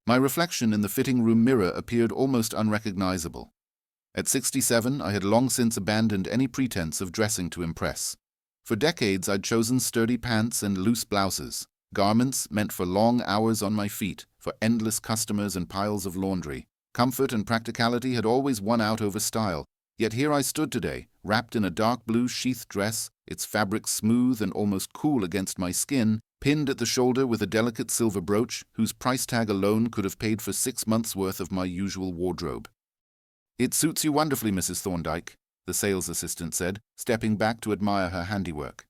My reflection in the fitting room mirror appeared almost unrecognizable. At 67, I had long since abandoned any pretense of dressing to impress. For decades, I'd chosen sturdy pants and loose blouses, garments meant for long hours on my feet, for endless customers and piles of laundry. Comfort and practicality had always won out over style, yet here I stood today, wrapped in a dark blue sheath dress, its fabric smooth and almost cool against my skin, pinned at the shoulder with a delicate silver brooch whose price tag alone could have paid for 6 months' worth of my usual wardrobe. "It suits you wonderfully, Mrs. Thorndyke," the sales assistant said, stepping back to admire her handiwork.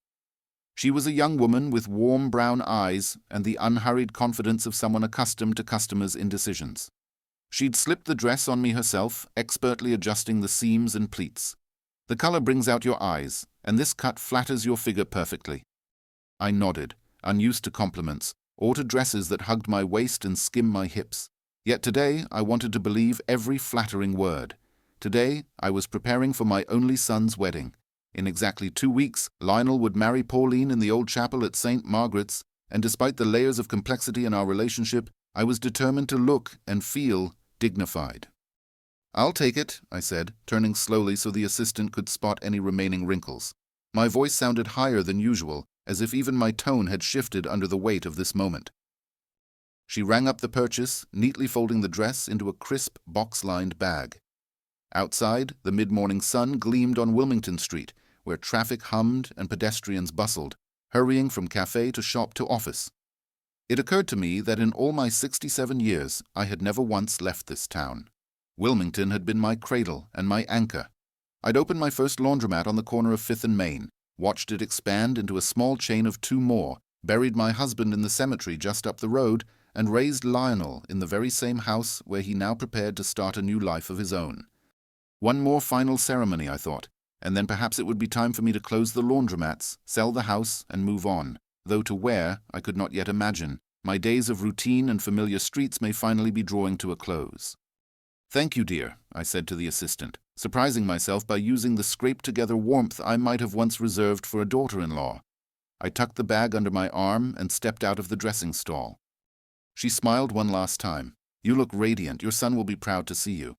She was a young woman with warm brown eyes and the unhurried confidence of someone accustomed to customers' indecisions. She'd slipped the dress on me herself, expertly adjusting the seams and pleats. "The color brings out your eyes, and this cut flatters your figure perfectly." I nodded, unused to compliments, or to dresses that hugged my waist and skimmed my hips. Yet today I wanted to believe every flattering word. Today I was preparing for my only son's wedding. In exactly 2 weeks, Lionel would marry Pauline in the old chapel at St. Margaret's, and despite the layers of complexity in our relationship, I was determined to look and feel dignified. "I'll take it," I said, turning slowly so the assistant could spot any remaining wrinkles. My voice sounded higher than usual, as if even my tone had shifted under the weight of this moment. She rang up the purchase, neatly folding the dress into a crisp, box-lined bag. Outside, the mid-morning sun gleamed on Wilmington Street, where traffic hummed and pedestrians bustled, hurrying from cafe to shop to office. It occurred to me that in all my 67 years, I had never once left this town. Wilmington had been my cradle and my anchor. I'd opened my first laundromat on the corner of 5th and Main, watched it expand into a small chain of 2 more, buried my husband in the cemetery just up the road, and raised Lionel in the very same house where he now prepared to start a new life of his own. One more final ceremony, I thought, and then perhaps it would be time for me to close the laundromats, sell the house, and move on, though to where I could not yet imagine. My days of routine and familiar streets may finally be drawing to a close. "Thank you, dear," I said to the assistant, surprising myself by using the scraped-together warmth I might have once reserved for a daughter-in-law. I tucked the bag under my arm and stepped out of the dressing stall. She smiled one last time. "You look radiant. Your son will be proud to see you."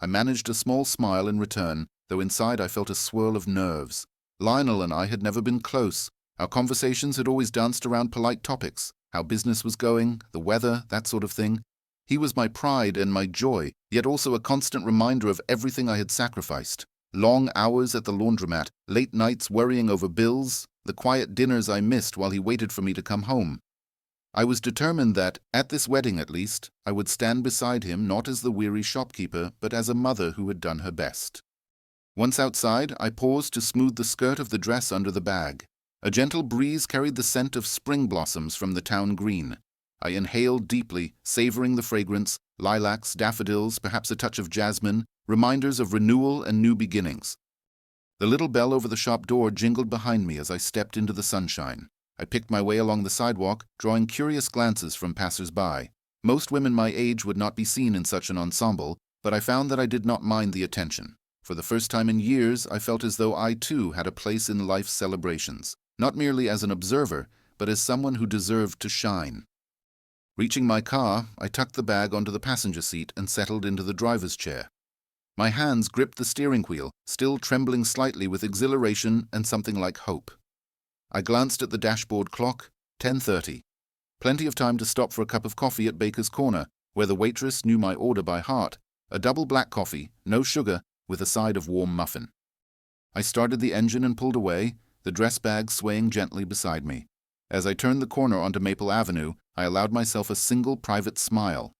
I managed a small smile in return, though inside I felt a swirl of nerves. Lionel and I had never been close. Our conversations had always danced around polite topics, how business was going, the weather, that sort of thing. He was my pride and my joy, yet also a constant reminder of everything I had sacrificed. Long hours at the laundromat, late nights worrying over bills, the quiet dinners I missed while he waited for me to come home. I was determined that, at this wedding at least, I would stand beside him not as the weary shopkeeper, but as a mother who had done her best. Once outside, I paused to smooth the skirt of the dress under the bag. A gentle breeze carried the scent of spring blossoms from the town green. I inhaled deeply, savoring the fragrance, lilacs, daffodils, perhaps a touch of jasmine, reminders of renewal and new beginnings. The little bell over the shop door jingled behind me as I stepped into the sunshine. I picked my way along the sidewalk, drawing curious glances from passers-by. Most women my age would not be seen in such an ensemble, but I found that I did not mind the attention. For the first time in years, I felt as though I too had a place in life's celebrations, not merely as an observer, but as someone who deserved to shine. Reaching my car, I tucked the bag onto the passenger seat and settled into the driver's chair. My hands gripped the steering wheel, still trembling slightly with exhilaration and something like hope. I glanced at the dashboard clock, 10:30. Plenty of time to stop for a cup of coffee at Baker's Corner, where the waitress knew my order by heart, a double black coffee, no sugar, with a side of warm muffin. I started the engine and pulled away, the dress bag swaying gently beside me. As I turned the corner onto Maple Avenue, I allowed myself a single private smile.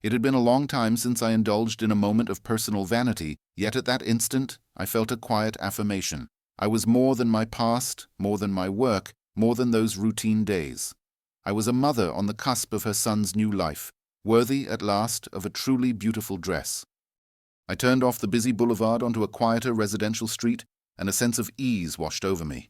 It had been a long time since I indulged in a moment of personal vanity, yet at that instant I felt a quiet affirmation. I was more than my past, more than my work, more than those routine days. I was a mother on the cusp of her son's new life, worthy at last of a truly beautiful dress. I turned off the busy boulevard onto a quieter residential street, and a sense of ease washed over me.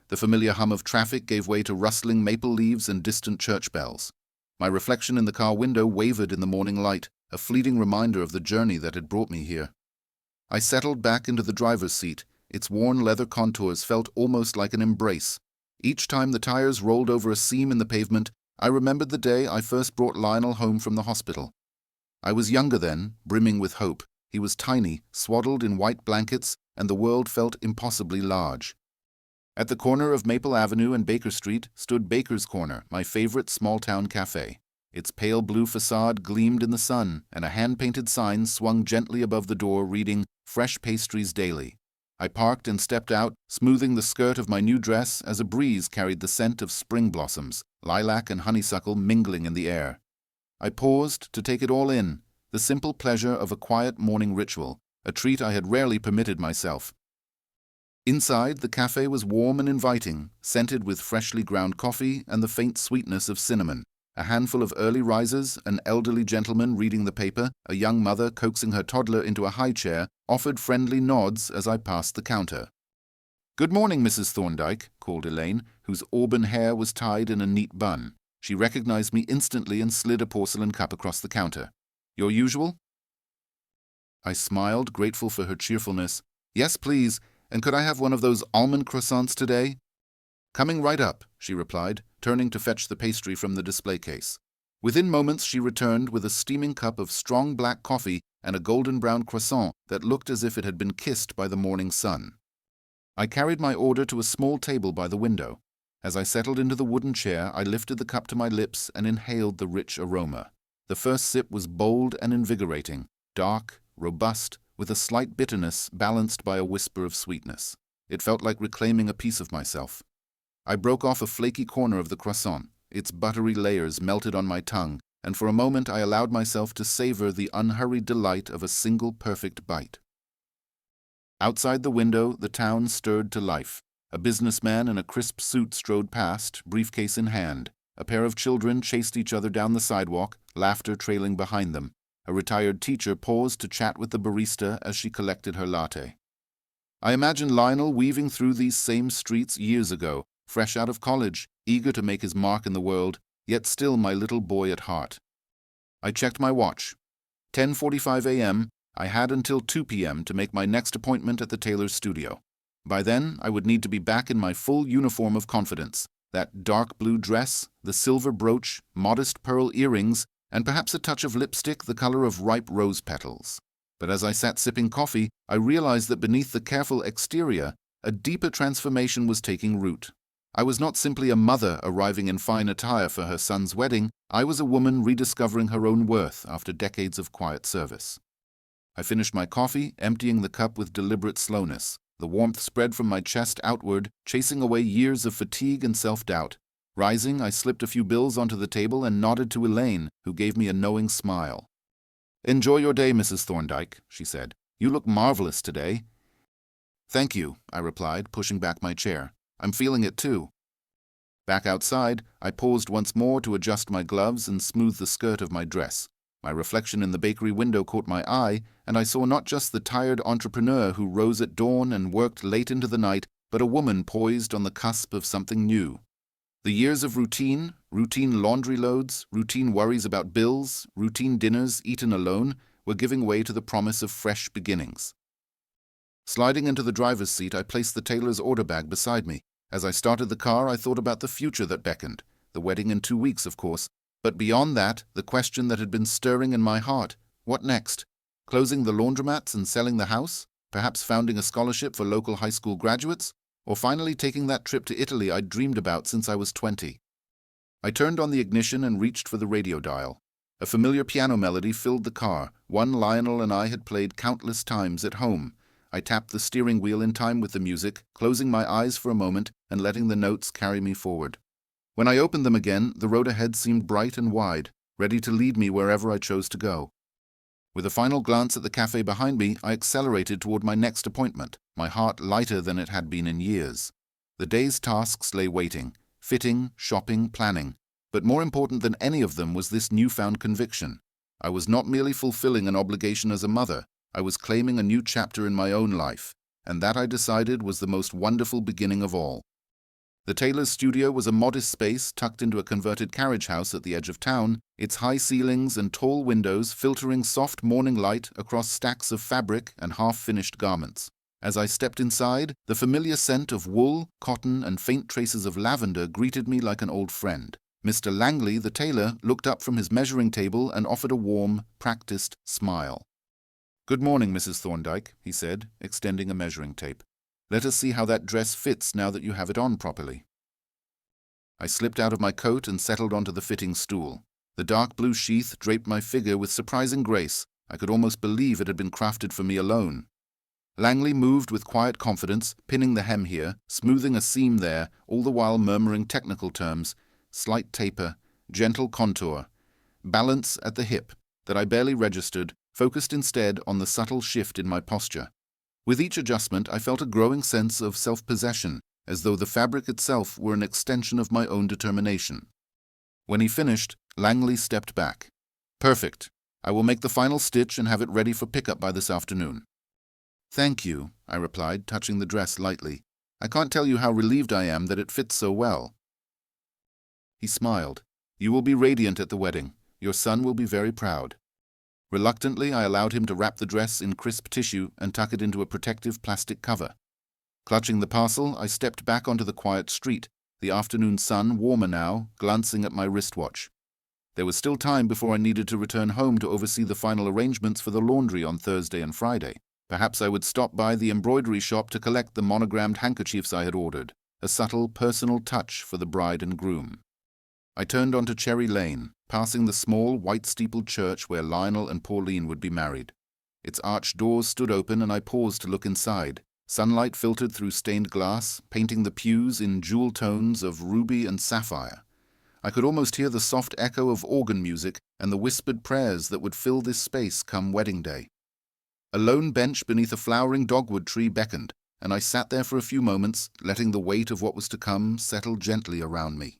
The familiar hum of traffic gave way to rustling maple leaves and distant church bells. My reflection in the car window wavered in the morning light, a fleeting reminder of the journey that had brought me here. I settled back into the driver's seat. Its worn leather contours felt almost like an embrace. Each time the tires rolled over a seam in the pavement, I remembered the day I first brought Lionel home from the hospital. I was younger then, brimming with hope. He was tiny, swaddled in white blankets, and the world felt impossibly large. At the corner of Maple Avenue and Baker Street stood Baker's Corner, my favorite small-town cafe. Its pale blue facade gleamed in the sun, and a hand-painted sign swung gently above the door reading, "Fresh Pastries Daily." I parked and stepped out, smoothing the skirt of my new dress as a breeze carried the scent of spring blossoms, lilac and honeysuckle mingling in the air. I paused to take it all in, the simple pleasure of a quiet morning ritual, a treat I had rarely permitted myself. Inside, the cafe was warm and inviting, scented with freshly ground coffee and the faint sweetness of cinnamon. A handful of early risers, an elderly gentleman reading the paper, a young mother coaxing her toddler into a high chair, offered friendly nods as I passed the counter. "Good morning, Mrs. Thorndyke," called Elaine, whose auburn hair was tied in a neat bun. She recognized me instantly and slid a porcelain cup across the counter. "Your usual?" I smiled, grateful for her cheerfulness. "Yes, please. And could I have one of those almond croissants today?" "Coming right up," she replied, turning to fetch the pastry from the display case. Within moments she returned with a steaming cup of strong black coffee and a golden-brown croissant that looked as if it had been kissed by the morning sun. I carried my order to a small table by the window. As I settled into the wooden chair, I lifted the cup to my lips and inhaled the rich aroma. The first sip was bold and invigorating, dark, robust, with a slight bitterness balanced by a whisper of sweetness. It felt like reclaiming a piece of myself. I broke off a flaky corner of the croissant. Its buttery layers melted on my tongue, and for a moment I allowed myself to savor the unhurried delight of a single perfect bite. Outside the window, the town stirred to life. A businessman in a crisp suit strode past, briefcase in hand. A pair of children chased each other down the sidewalk, laughter trailing behind them. A retired teacher paused to chat with the barista as she collected her latte. I imagined Lionel weaving through these same streets years ago, fresh out of college, eager to make his mark in the world, yet still my little boy at heart. I checked my watch. 10:45 a.m., I had until 2 p.m. to make my next appointment at the tailor's studio. By then, I would need to be back in my full uniform of confidence, that dark blue dress, the silver brooch, modest pearl earrings, and perhaps a touch of lipstick the color of ripe rose petals. But as I sat sipping coffee, I realized that beneath the careful exterior, a deeper transformation was taking root. I was not simply a mother arriving in fine attire for her son's wedding, I was a woman rediscovering her own worth after decades of quiet service. I finished my coffee, emptying the cup with deliberate slowness. The warmth spread from my chest outward, chasing away years of fatigue and self-doubt. Rising, I slipped a few bills onto the table and nodded to Elaine, who gave me a knowing smile. "Enjoy your day, Mrs. Thorndyke," she said. "You look marvelous today." "Thank you," I replied, pushing back my chair. "I'm feeling it too." Back outside, I paused once more to adjust my gloves and smooth the skirt of my dress. My reflection in the bakery window caught my eye, and I saw not just the tired entrepreneur who rose at dawn and worked late into the night, but a woman poised on the cusp of something new. The years of routine laundry loads, routine worries about bills, routine dinners eaten alone, were giving way to the promise of fresh beginnings. Sliding into the driver's seat, I placed the tailor's order bag beside me. As I started the car, I thought about the future that beckoned. The wedding in 2 weeks, of course. But beyond that, the question that had been stirring in my heart, what next? Closing the laundromats and selling the house? Perhaps founding a scholarship for local high school graduates? Or finally taking that trip to Italy I'd dreamed about since I was 20. I turned on the ignition and reached for the radio dial. A familiar piano melody filled the car, one Lionel and I had played countless times at home. I tapped the steering wheel in time with the music, closing my eyes for a moment and letting the notes carry me forward. When I opened them again, the road ahead seemed bright and wide, ready to lead me wherever I chose to go. With a final glance at the cafe behind me, I accelerated toward my next appointment, my heart lighter than it had been in years. The day's tasks lay waiting, fitting, shopping, planning. But more important than any of them was this newfound conviction. I was not merely fulfilling an obligation as a mother, I was claiming a new chapter in my own life, and that I decided was the most wonderful beginning of all. The tailor's studio was a modest space tucked into a converted carriage house at the edge of town, its high ceilings and tall windows filtering soft morning light across stacks of fabric and half-finished garments. As I stepped inside, the familiar scent of wool, cotton, and faint traces of lavender greeted me like an old friend. Mr. Langley, the tailor, looked up from his measuring table and offered a warm, practiced smile. "Good morning, Mrs. Thorndyke," he said, extending a measuring tape. "Let us see how that dress fits now that you have it on properly." I slipped out of my coat and settled onto the fitting stool. The dark blue sheath draped my figure with surprising grace. I could almost believe it had been crafted for me alone. Langley moved with quiet confidence, pinning the hem here, smoothing a seam there, all the while murmuring technical terms: slight taper, gentle contour, balance at the hip, that I barely registered, focused instead on the subtle shift in my posture. With each adjustment, I felt a growing sense of self-possession, as though the fabric itself were an extension of my own determination. When he finished, Langley stepped back. "Perfect. I will make the final stitch and have it ready for pickup by this afternoon." "Thank you," I replied, touching the dress lightly. "I can't tell you how relieved I am that it fits so well." He smiled. "You will be radiant at the wedding. Your son will be very proud." Reluctantly, I allowed him to wrap the dress in crisp tissue and tuck it into a protective plastic cover. Clutching the parcel, I stepped back onto the quiet street, the afternoon sun, warmer now, glancing at my wristwatch. There was still time before I needed to return home to oversee the final arrangements for the laundry on Thursday and Friday. Perhaps I would stop by the embroidery shop to collect the monogrammed handkerchiefs I had ordered, a subtle, personal touch for the bride and groom. I turned onto Cherry Lane, passing the small, white-steepled church where Lionel and Pauline would be married. Its arched doors stood open and I paused to look inside. Sunlight filtered through stained glass, painting the pews in jewel tones of ruby and sapphire. I could almost hear the soft echo of organ music and the whispered prayers that would fill this space come wedding day. A lone bench beneath a flowering dogwood tree beckoned, and I sat there for a few moments, letting the weight of what was to come settle gently around me.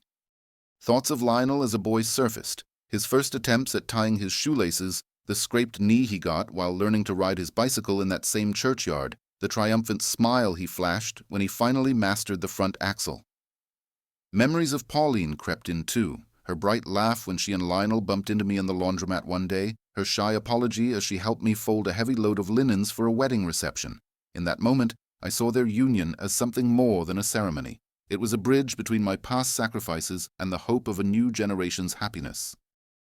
Thoughts of Lionel as a boy surfaced, his first attempts at tying his shoelaces, the scraped knee he got while learning to ride his bicycle in that same churchyard, the triumphant smile he flashed when he finally mastered the front axle. Memories of Pauline crept in too, her bright laugh when she and Lionel bumped into me in the laundromat one day, her shy apology as she helped me fold a heavy load of linens for a wedding reception. In that moment, I saw their union as something more than a ceremony. It was a bridge between my past sacrifices and the hope of a new generation's happiness.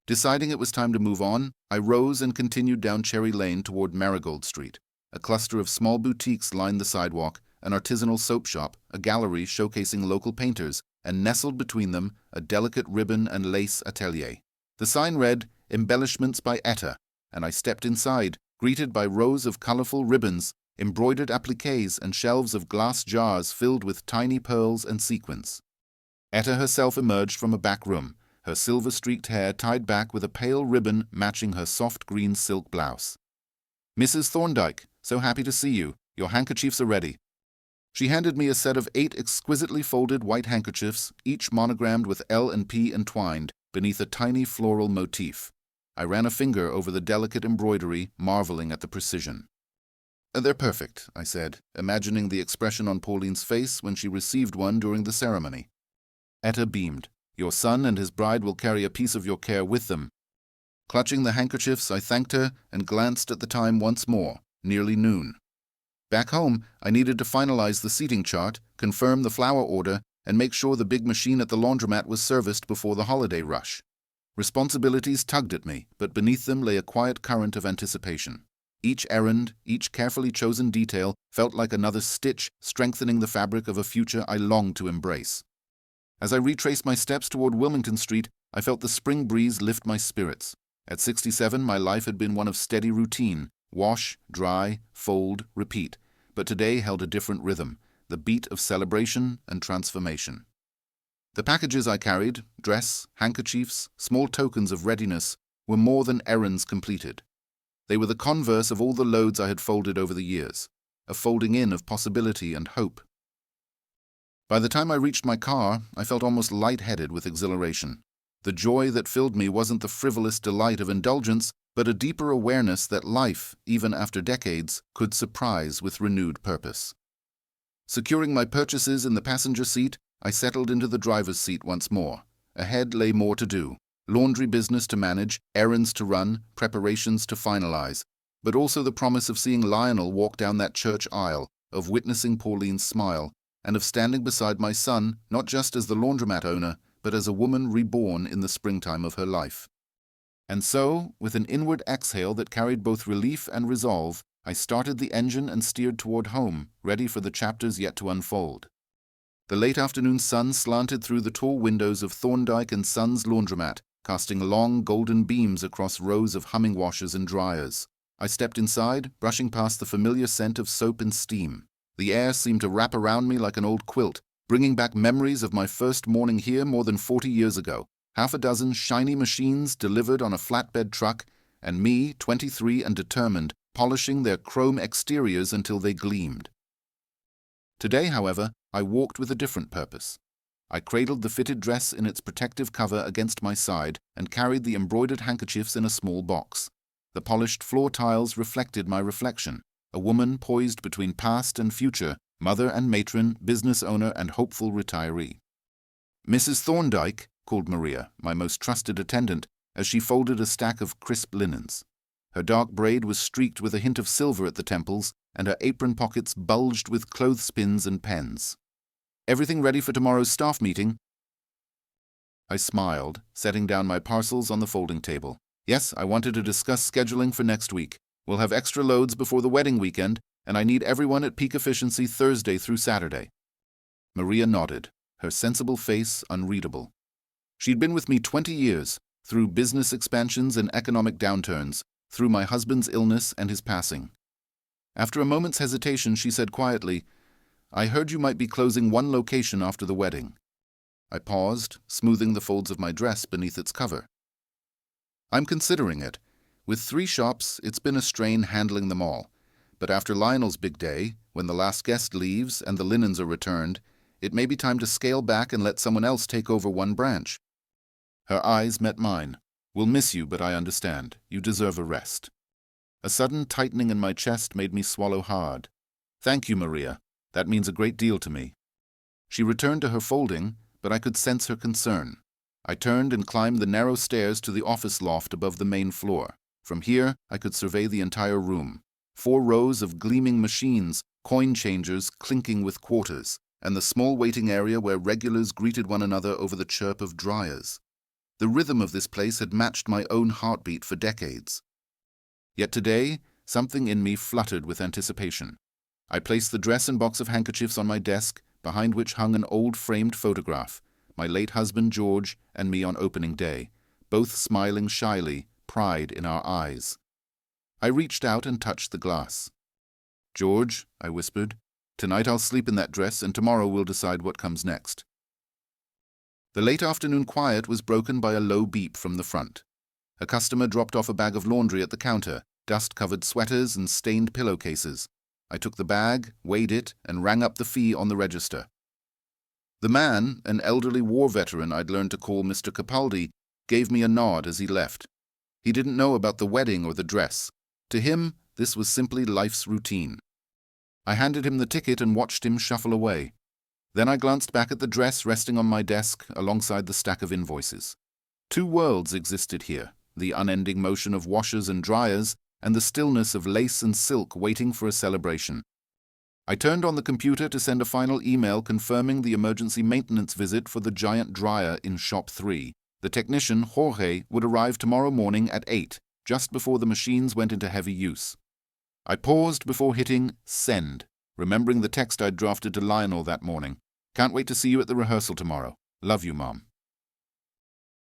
Deciding it was time to move on, I rose and continued down Cherry Lane toward Marigold Street. A cluster of small boutiques lined the sidewalk, an artisanal soap shop, a gallery showcasing local painters, and nestled between them, a delicate ribbon and lace atelier. The sign read, "Embellishments by Etta," and I stepped inside, greeted by rows of colorful ribbons, embroidered appliques, and shelves of glass jars filled with tiny pearls and sequins. Etta herself emerged from a back room, her silver-streaked hair tied back with a pale ribbon matching her soft green silk blouse. "Mrs. Thorndyke, so happy to see you. Your handkerchiefs are ready." She handed me a set of 8 exquisitely folded white handkerchiefs, each monogrammed with L and P entwined, beneath a tiny floral motif. I ran a finger over the delicate embroidery, marveling at the precision. "They're perfect," I said, imagining the expression on Pauline's face when she received one during the ceremony. Etta beamed. "Your son and his bride will carry a piece of your care with them." Clutching the handkerchiefs, I thanked her and glanced at the time once more, nearly noon. Back home, I needed to finalize the seating chart, confirm the flower order, and make sure the big machine at the laundromat was serviced before the holiday rush. Responsibilities tugged at me, but beneath them lay a quiet current of anticipation. Each errand, each carefully chosen detail felt like another stitch strengthening the fabric of a future I longed to embrace. As I retraced my steps toward Wilmington Street, I felt the spring breeze lift my spirits. At 67, my life had been one of steady routine, wash, dry, fold, repeat, but today held a different rhythm, the beat of celebration and transformation. The packages I carried, dress, handkerchiefs, small tokens of readiness, were more than errands completed. They were the converse of all the loads I had folded over the years, a folding in of possibility and hope. By the time I reached my car, I felt almost lightheaded with exhilaration. The joy that filled me wasn't the frivolous delight of indulgence, but a deeper awareness that life, even after decades, could surprise with renewed purpose. Securing my purchases in the passenger seat, I settled into the driver's seat once more. Ahead lay more to do. Laundry business to manage, errands to run, preparations to finalize, but also the promise of seeing Lionel walk down that church aisle, of witnessing Pauline's smile, and of standing beside my son, not just as the laundromat owner, but as a woman reborn in the springtime of her life. And so, with an inward exhale that carried both relief and resolve, I started the engine and steered toward home, ready for the chapters yet to unfold. The late afternoon sun slanted through the tall windows of Thorndyke and Sons laundromat, casting long golden beams across rows of humming washers and dryers. I stepped inside, brushing past the familiar scent of soap and steam. The air seemed to wrap around me like an old quilt, bringing back memories of my first morning here more than 40 years ago. Half a dozen shiny machines delivered on a flatbed truck, and me, 23 and determined, polishing their chrome exteriors until they gleamed. Today, however, I walked with a different purpose. I cradled the fitted dress in its protective cover against my side and carried the embroidered handkerchiefs in a small box. The polished floor tiles reflected my reflection, a woman poised between past and future, mother and matron, business owner and hopeful retiree. "Mrs. Thorndyke," called Maria, my most trusted attendant, as she folded a stack of crisp linens. Her dark braid was streaked with a hint of silver at the temples, and her apron pockets bulged with clothespins and pens. "Everything ready for tomorrow's staff meeting?" I smiled, setting down my parcels on the folding table. "Yes, I wanted to discuss scheduling for next week. We'll have extra loads before the wedding weekend, and I need everyone at peak efficiency Thursday through Saturday." Maria nodded, her sensible face unreadable. She'd been with me 20 years, through business expansions and economic downturns, through my husband's illness and his passing. After a moment's hesitation, she said quietly, "I heard you might be closing one location after the wedding." I paused, smoothing the folds of my dress beneath its cover. "I'm considering it. With 3 shops, it's been a strain handling them all. But after Lionel's big day, when the last guest leaves and the linens are returned, it may be time to scale back and let someone else take over one branch." Her eyes met mine. "We'll miss you, but I understand. You deserve a rest." A sudden tightening in my chest made me swallow hard. "Thank you, Maria. That means a great deal to me." She returned to her folding, but I could sense her concern. I turned and climbed the narrow stairs to the office loft above the main floor. From here, I could survey the entire room. 4 rows of gleaming machines, coin changers clinking with quarters, and the small waiting area where regulars greeted one another over the chirp of dryers. The rhythm of this place had matched my own heartbeat for decades. Yet today, something in me fluttered with anticipation. I placed the dress and box of handkerchiefs on my desk, behind which hung an old framed photograph, my late husband George and me on opening day, both smiling shyly, pride in our eyes. I reached out and touched the glass. "George," I whispered, "tonight I'll sleep in that dress and tomorrow we'll decide what comes next." The late afternoon quiet was broken by a low beep from the front. A customer dropped off a bag of laundry at the counter, dust-covered sweaters and stained pillowcases. I took the bag, weighed it, and rang up the fee on the register. The man, an elderly war veteran I'd learned to call Mr. Capaldi, gave me a nod as he left. He didn't know about the wedding or the dress. To him, this was simply life's routine. I handed him the ticket and watched him shuffle away. Then I glanced back at the dress resting on my desk alongside the stack of invoices. 2 worlds existed here, the unending motion of washers and dryers, and the stillness of lace and silk waiting for a celebration. I turned on the computer to send a final email confirming the emergency maintenance visit for the giant dryer in Shop 3. The technician, Jorge, would arrive tomorrow morning at 8, just before the machines went into heavy use. I paused before hitting send, remembering the text I'd drafted to Lionel that morning. "Can't wait to see you at the rehearsal tomorrow. Love you, Mom."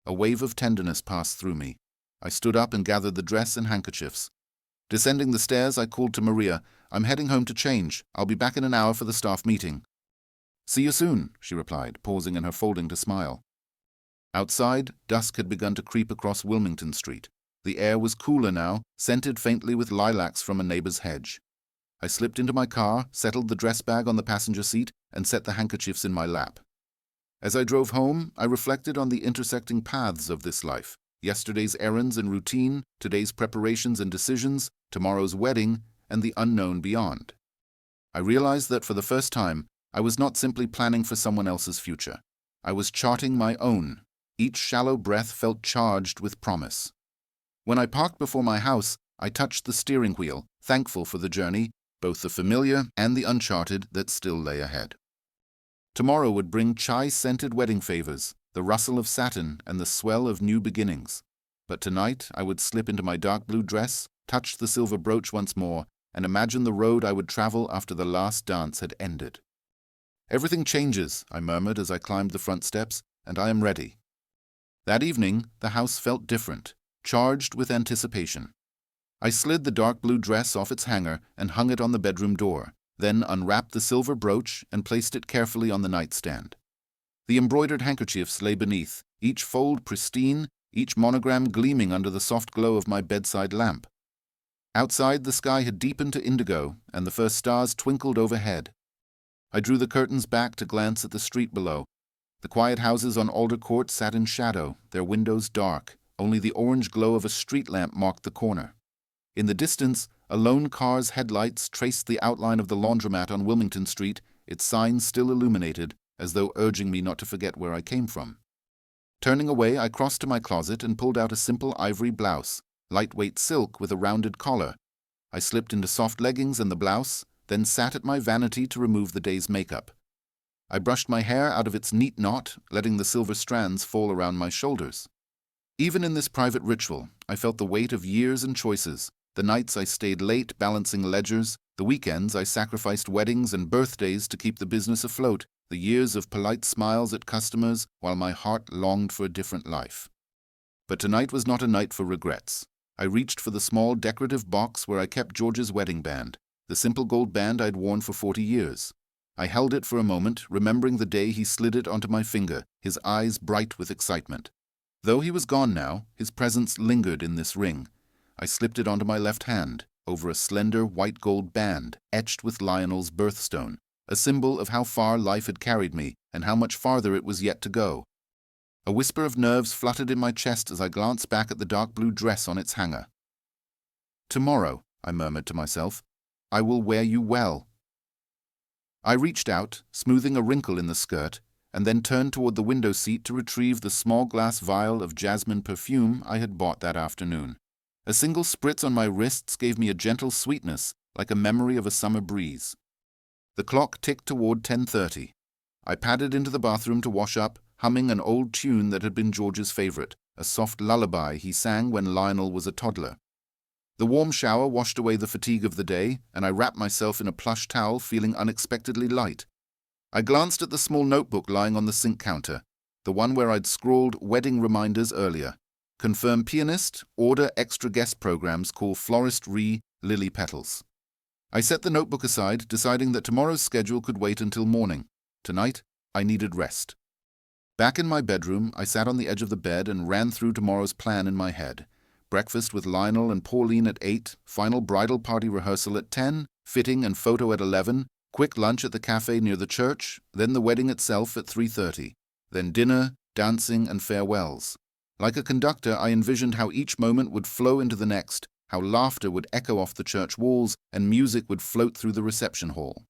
A wave of tenderness passed through me. I stood up and gathered the dress and handkerchiefs. Descending the stairs, I called to Maria, "I'm heading home to change. I'll be back in an hour for the staff meeting." "See you soon," she replied, pausing in her folding to smile. Outside, dusk had begun to creep across Wilmington Street. The air was cooler now, scented faintly with lilacs from a neighbor's hedge. I slipped into my car, settled the dress bag on the passenger seat, and set the handkerchiefs in my lap. As I drove home, I reflected on the intersecting paths of this life. Yesterday's errands and routine, today's preparations and decisions, tomorrow's wedding, and the unknown beyond. I realized that for the first time, I was not simply planning for someone else's future. I was charting my own. Each shallow breath felt charged with promise. When I parked before my house, I touched the steering wheel, thankful for the journey, both the familiar and the uncharted that still lay ahead. Tomorrow would bring chai-scented wedding favors, the rustle of satin and the swell of new beginnings. But tonight I would slip into my dark blue dress, touch the silver brooch once more, and imagine the road I would travel after the last dance had ended. "Everything changes," I murmured as I climbed the front steps, "and I am ready." That evening, the house felt different, charged with anticipation. I slid the dark blue dress off its hanger and hung it on the bedroom door, then unwrapped the silver brooch and placed it carefully on the nightstand. The embroidered handkerchiefs lay beneath, each fold pristine, each monogram gleaming under the soft glow of my bedside lamp. Outside, the sky had deepened to indigo, and the first stars twinkled overhead. I drew the curtains back to glance at the street below. The quiet houses on Alder Court sat in shadow, their windows dark. Only the orange glow of a street lamp marked the corner. In the distance, a lone car's headlights traced the outline of the laundromat on Wilmington Street, its sign still illuminated, as though urging me not to forget where I came from. Turning away, I crossed to my closet and pulled out a simple ivory blouse, lightweight silk with a rounded collar. I slipped into soft leggings and the blouse, then sat at my vanity to remove the day's makeup. I brushed my hair out of its neat knot, letting the silver strands fall around my shoulders. Even in this private ritual, I felt the weight of years and choices. The nights I stayed late balancing ledgers, the weekends I sacrificed weddings and birthdays to keep the business afloat, the years of polite smiles at customers while my heart longed for a different life. But tonight was not a night for regrets. I reached for the small decorative box where I kept George's wedding band, the simple gold band I'd worn for 40 years. I held it for a moment, remembering the day he slid it onto my finger, his eyes bright with excitement. Though he was gone now, his presence lingered in this ring. I slipped it onto my left hand, over a slender white gold band, etched with Lionel's birthstone, a symbol of how far life had carried me and how much farther it was yet to go. A whisper of nerves fluttered in my chest as I glanced back at the dark blue dress on its hanger. "Tomorrow," I murmured to myself, "I will wear you well." I reached out, smoothing a wrinkle in the skirt, and then turned toward the window seat to retrieve the small glass vial of jasmine perfume I had bought that afternoon. A single spritz on my wrists gave me a gentle sweetness, like a memory of a summer breeze. The clock ticked toward 10:30. I padded into the bathroom to wash up, humming an old tune that had been George's favorite, a soft lullaby he sang when Lionel was a toddler. The warm shower washed away the fatigue of the day, and I wrapped myself in a plush towel, feeling unexpectedly light. I glanced at the small notebook lying on the sink counter, the one where I'd scrawled wedding reminders earlier. Confirm pianist, order extra guest programs, call florist Lily Petals. I set the notebook aside, deciding that tomorrow's schedule could wait until morning. Tonight, I needed rest. Back in my bedroom, I sat on the edge of the bed and ran through tomorrow's plan in my head. Breakfast with Lionel and Pauline at 8, final bridal party rehearsal at 10, fitting and photo at 11, quick lunch at the cafe near the church, then the wedding itself at 3:30, then dinner, dancing, and farewells. Like a conductor, I envisioned how each moment would flow into the next, how laughter would echo off the church walls and music would float through the reception hall.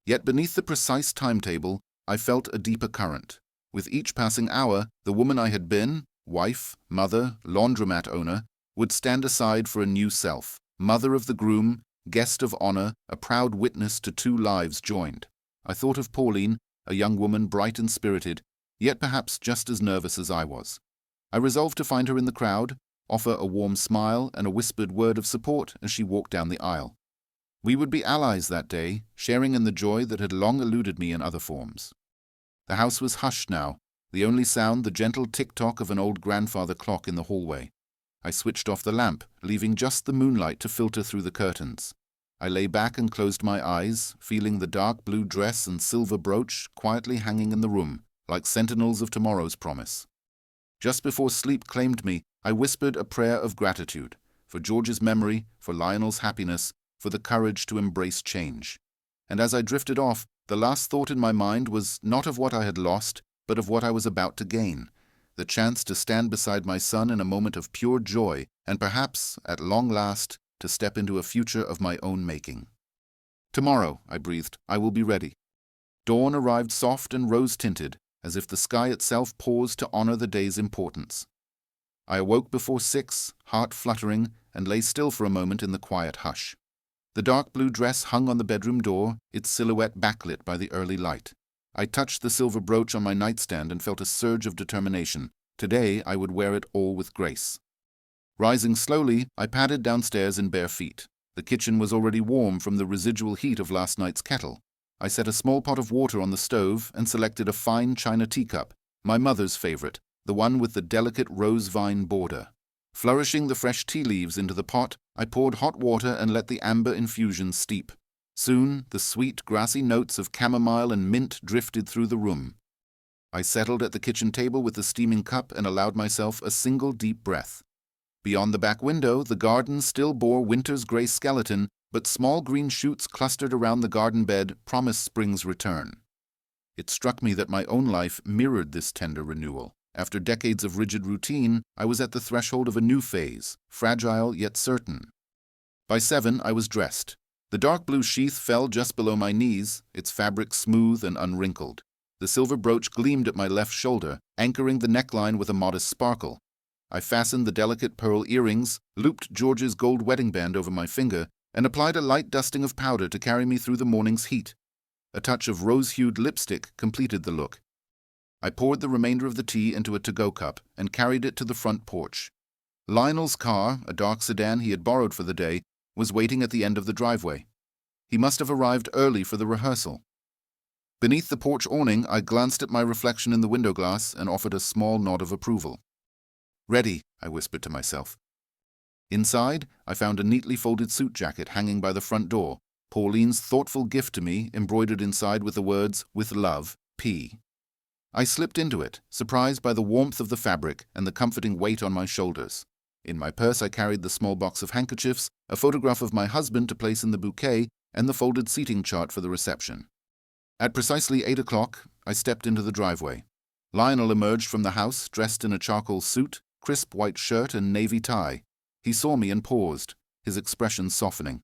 Yet beneath the precise timetable, I felt a deeper current. With each passing hour, the woman I had been, wife, mother, laundromat owner, would stand aside for a new self, mother of the groom, guest of honor, a proud witness to two lives joined. I thought of Pauline, a young woman bright and spirited, yet perhaps just as nervous as I was. I resolved to find her in the crowd, offer a warm smile and a whispered word of support as she walked down the aisle. We would be allies that day, sharing in the joy that had long eluded me in other forms. The house was hushed now, the only sound the gentle tick-tock of an old grandfather clock in the hallway. I switched off the lamp, leaving just the moonlight to filter through the curtains. I lay back and closed my eyes, feeling the dark blue dress and silver brooch quietly hanging in the room, like sentinels of tomorrow's promise. Just before sleep claimed me, I whispered a prayer of gratitude, for George's memory, for Lionel's happiness, for the courage to embrace change. And as I drifted off, the last thought in my mind was not of what I had lost, but of what I was about to gain, the chance to stand beside my son in a moment of pure joy, and perhaps, at long last, to step into a future of my own making. "Tomorrow," I breathed, "I will be ready." Dawn arrived soft and rose-tinted, as if the sky itself paused to honor the day's importance. I awoke before 6, heart fluttering, and lay still for a moment in the quiet hush. The dark blue dress hung on the bedroom door, its silhouette backlit by the early light. I touched the silver brooch on my nightstand and felt a surge of determination. Today I would wear it all with grace. Rising slowly, I padded downstairs in bare feet. The kitchen was already warm from the residual heat of last night's kettle. I set a small pot of water on the stove and selected a fine china teacup, my mother's favorite, the one with the delicate rose vine border. Flourishing the fresh tea leaves into the pot, I poured hot water and let the amber infusion steep. Soon, the sweet, grassy notes of chamomile and mint drifted through the room. I settled at the kitchen table with the steaming cup and allowed myself a single deep breath. Beyond the back window, the garden still bore winter's gray skeleton, but small green shoots clustered around the garden bed promised spring's return. It struck me that my own life mirrored this tender renewal. After decades of rigid routine, I was at the threshold of a new phase, fragile yet certain. By 7, I was dressed. The dark blue sheath fell just below my knees, its fabric smooth and unwrinkled. The silver brooch gleamed at my left shoulder, anchoring the neckline with a modest sparkle. I fastened the delicate pearl earrings, looped George's gold wedding band over my finger, and applied a light dusting of powder to carry me through the morning's heat. A touch of rose-hued lipstick completed the look. I poured the remainder of the tea into a to-go cup and carried it to the front porch. Lionel's car, a dark sedan he had borrowed for the day, was waiting at the end of the driveway. He must have arrived early for the rehearsal. Beneath the porch awning, I glanced at my reflection in the window glass and offered a small nod of approval. "Ready," I whispered to myself. Inside, I found a neatly folded suit jacket hanging by the front door, Pauline's thoughtful gift to me, embroidered inside with the words, "With love, P." I slipped into it, surprised by the warmth of the fabric and the comforting weight on my shoulders. In my purse I carried the small box of handkerchiefs, a photograph of my husband to place in the bouquet, and the folded seating chart for the reception. At precisely 8 o'clock, I stepped into the driveway. Lionel emerged from the house, dressed in a charcoal suit, crisp white shirt and navy tie. He saw me and paused, his expression softening.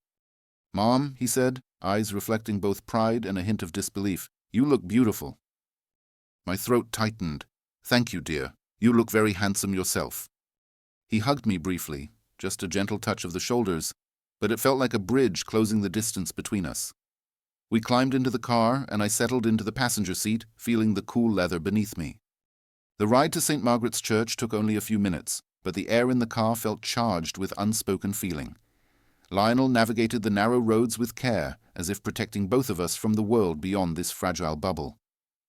"Mom," he said, eyes reflecting both pride and a hint of disbelief, "you look beautiful." My throat tightened. "Thank you, dear. You look very handsome yourself." He hugged me briefly, just a gentle touch of the shoulders, but it felt like a bridge closing the distance between us. We climbed into the car, and I settled into the passenger seat, feeling the cool leather beneath me. The ride to St. Margaret's Church took only a few minutes, but the air in the car felt charged with unspoken feeling. Lionel navigated the narrow roads with care, as if protecting both of us from the world beyond this fragile bubble.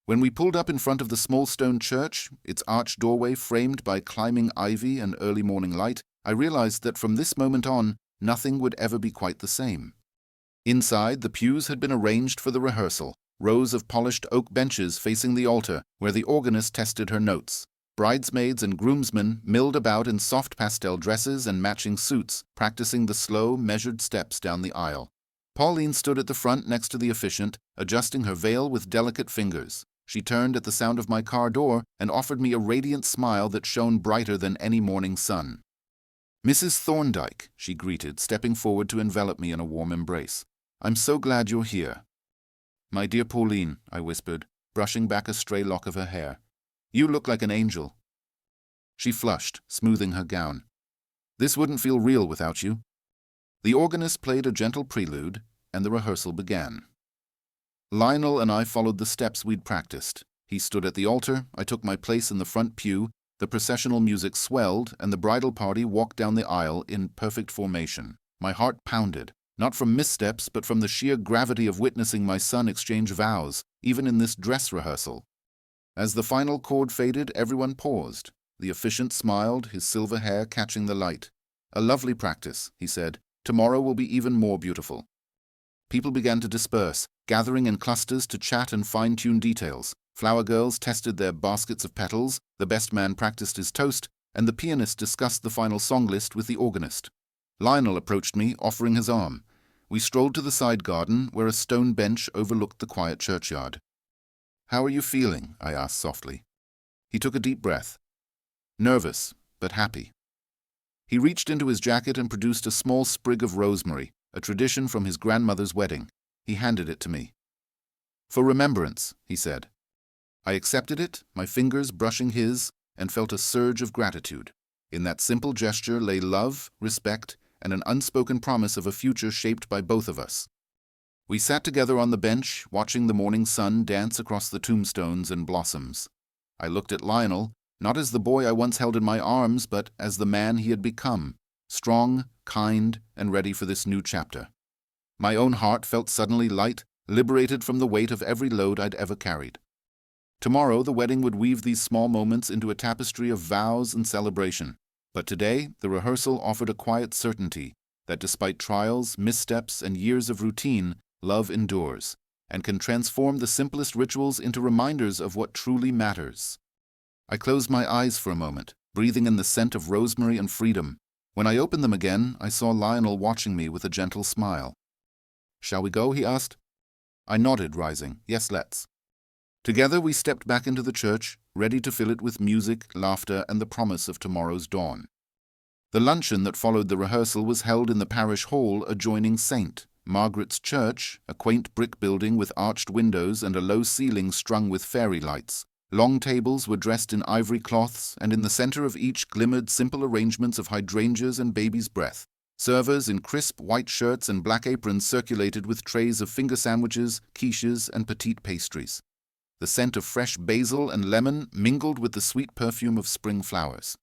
When we pulled up in front of the small stone church, its arched doorway framed by climbing ivy and early morning light, I realized that from this moment on, nothing would ever be quite the same. Inside, the pews had been arranged for the rehearsal, rows of polished oak benches facing the altar, where the organist tested her notes. Bridesmaids and groomsmen milled about in soft pastel dresses and matching suits, practicing the slow, measured steps down the aisle. Pauline stood at the front next to the officiant, adjusting her veil with delicate fingers. She turned at the sound of my car door and offered me a radiant smile that shone brighter than any morning sun. "Mrs. Thorndyke," she greeted, stepping forward to envelop me in a warm embrace. "I'm so glad you're here." "My dear Pauline," I whispered, brushing back a stray lock of her hair. "You look like an angel." She flushed, smoothing her gown. "This wouldn't feel real without you." The organist played a gentle prelude, and the rehearsal began. Lionel and I followed the steps we'd practiced. He stood at the altar, I took my place in the front pew, the processional music swelled, and the bridal party walked down the aisle in perfect formation. My heart pounded, not from missteps, but from the sheer gravity of witnessing my son exchange vows, even in this dress rehearsal. As the final chord faded, everyone paused. The officiant smiled, his silver hair catching the light. "A lovely practice," he said. "Tomorrow will be even more beautiful." People began to disperse, gathering in clusters to chat and fine-tune details. Flower girls tested their baskets of petals, the best man practiced his toast, and the pianist discussed the final song list with the organist. Lionel approached me, offering his arm. We strolled to the side garden, where a stone bench overlooked the quiet churchyard. "How are you feeling?" I asked softly. He took a deep breath. "Nervous, but happy." He reached into his jacket and produced a small sprig of rosemary, a tradition from his grandmother's wedding. He handed it to me. "For remembrance," he said. I accepted it, my fingers brushing his, and felt a surge of gratitude. In that simple gesture lay love, respect, and an unspoken promise of a future shaped by both of us. We sat together on the bench, watching the morning sun dance across the tombstones and blossoms. I looked at Lionel, not as the boy I once held in my arms, but as the man he had become, strong, kind, and ready for this new chapter. My own heart felt suddenly light, liberated from the weight of every load I'd ever carried. Tomorrow the wedding would weave these small moments into a tapestry of vows and celebration, but today the rehearsal offered a quiet certainty that despite trials, missteps, and years of routine, love endures, and can transform the simplest rituals into reminders of what truly matters. I closed my eyes for a moment, breathing in the scent of rosemary and freedom. When I opened them again, I saw Lionel watching me with a gentle smile. "Shall we go?" he asked. I nodded, rising. "Yes, let's." Together we stepped back into the church, ready to fill it with music, laughter, and the promise of tomorrow's dawn. The luncheon that followed the rehearsal was held in the parish hall adjoining St. Margaret's Church, a quaint brick building with arched windows and a low ceiling strung with fairy lights. Long tables were dressed in ivory cloths, and in the center of each glimmered simple arrangements of hydrangeas and baby's breath. Servers in crisp white shirts and black aprons circulated with trays of finger sandwiches, quiches, and petite pastries. The scent of fresh basil and lemon mingled with the sweet perfume of spring flowers.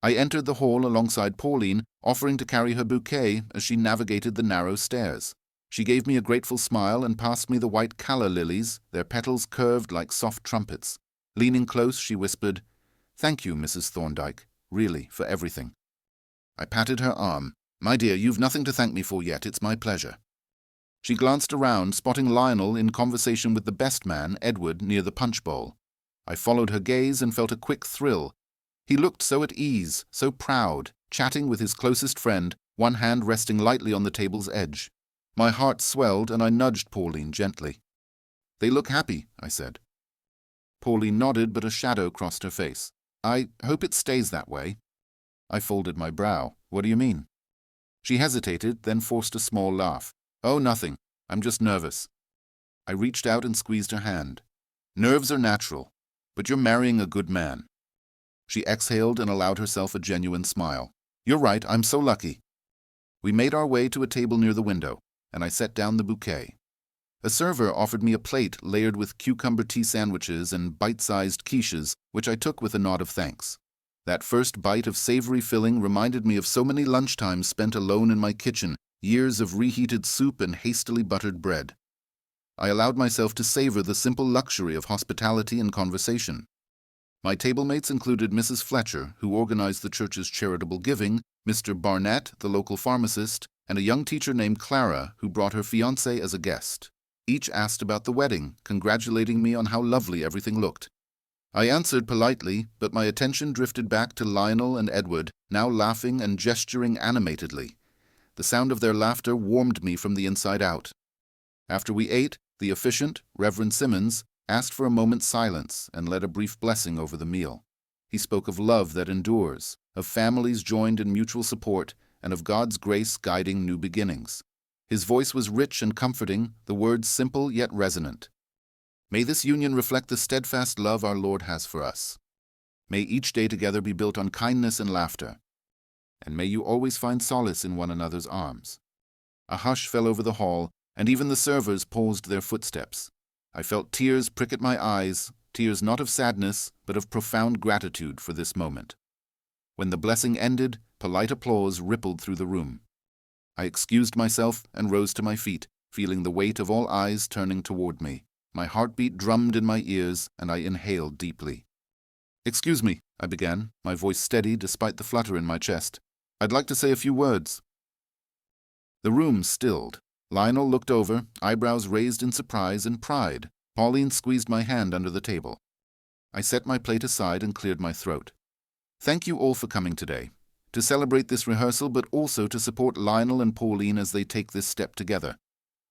I entered the hall alongside Pauline, offering to carry her bouquet as she navigated the narrow stairs. She gave me a grateful smile and passed me the white calla lilies, their petals curved like soft trumpets. Leaning close, she whispered, "Thank you, Mrs. Thorndyke, really, for everything." I patted her arm. "My dear, you've nothing to thank me for yet. It's my pleasure." She glanced around, spotting Lionel in conversation with the best man, Edward, near the punch bowl. I followed her gaze and felt a quick thrill. He looked so at ease, so proud, chatting with his closest friend, one hand resting lightly on the table's edge. My heart swelled, and I nudged Pauline gently. "They look happy," I said. Pauline nodded, but a shadow crossed her face. "I hope it stays that way." I folded my brow. "What do you mean?" She hesitated, then forced a small laugh. "Oh, nothing. I'm just nervous." I reached out and squeezed her hand. "Nerves are natural, but you're marrying a good man." She exhaled and allowed herself a genuine smile. "You're right, I'm so lucky." We made our way to a table near the window, and I set down the bouquet. A server offered me a plate layered with cucumber tea sandwiches and bite-sized quiches, which I took with a nod of thanks. That first bite of savory filling reminded me of so many lunchtimes spent alone in my kitchen, years of reheated soup and hastily buttered bread. I allowed myself to savor the simple luxury of hospitality and conversation. My tablemates included Mrs. Fletcher, who organized the church's charitable giving, Mr. Barnett, the local pharmacist, and a young teacher named Clara, who brought her fiancé as a guest. Each asked about the wedding, congratulating me on how lovely everything looked. I answered politely, but my attention drifted back to Lionel and Edward, now laughing and gesturing animatedly. The sound of their laughter warmed me from the inside out. After we ate, the officiant, Reverend Simmons, asked for a moment's silence and led a brief blessing over the meal. He spoke of love that endures, of families joined in mutual support, and of God's grace guiding new beginnings. His voice was rich and comforting, the words simple yet resonant. "May this union reflect the steadfast love our Lord has for us. May each day together be built on kindness and laughter. And may you always find solace in one another's arms." A hush fell over the hall, and even the servers paused their footsteps. I felt tears prick at my eyes, tears not of sadness, but of profound gratitude for this moment. When the blessing ended, polite applause rippled through the room. I excused myself and rose to my feet, feeling the weight of all eyes turning toward me. My heartbeat drummed in my ears, and I inhaled deeply. "Excuse me," I began, my voice steady despite the flutter in my chest. "I'd like to say a few words." The room stilled. Lionel looked over, eyebrows raised in surprise and pride. Pauline squeezed my hand under the table. I set my plate aside and cleared my throat. "Thank you all for coming today, to celebrate this rehearsal, but also to support Lionel and Pauline as they take this step together.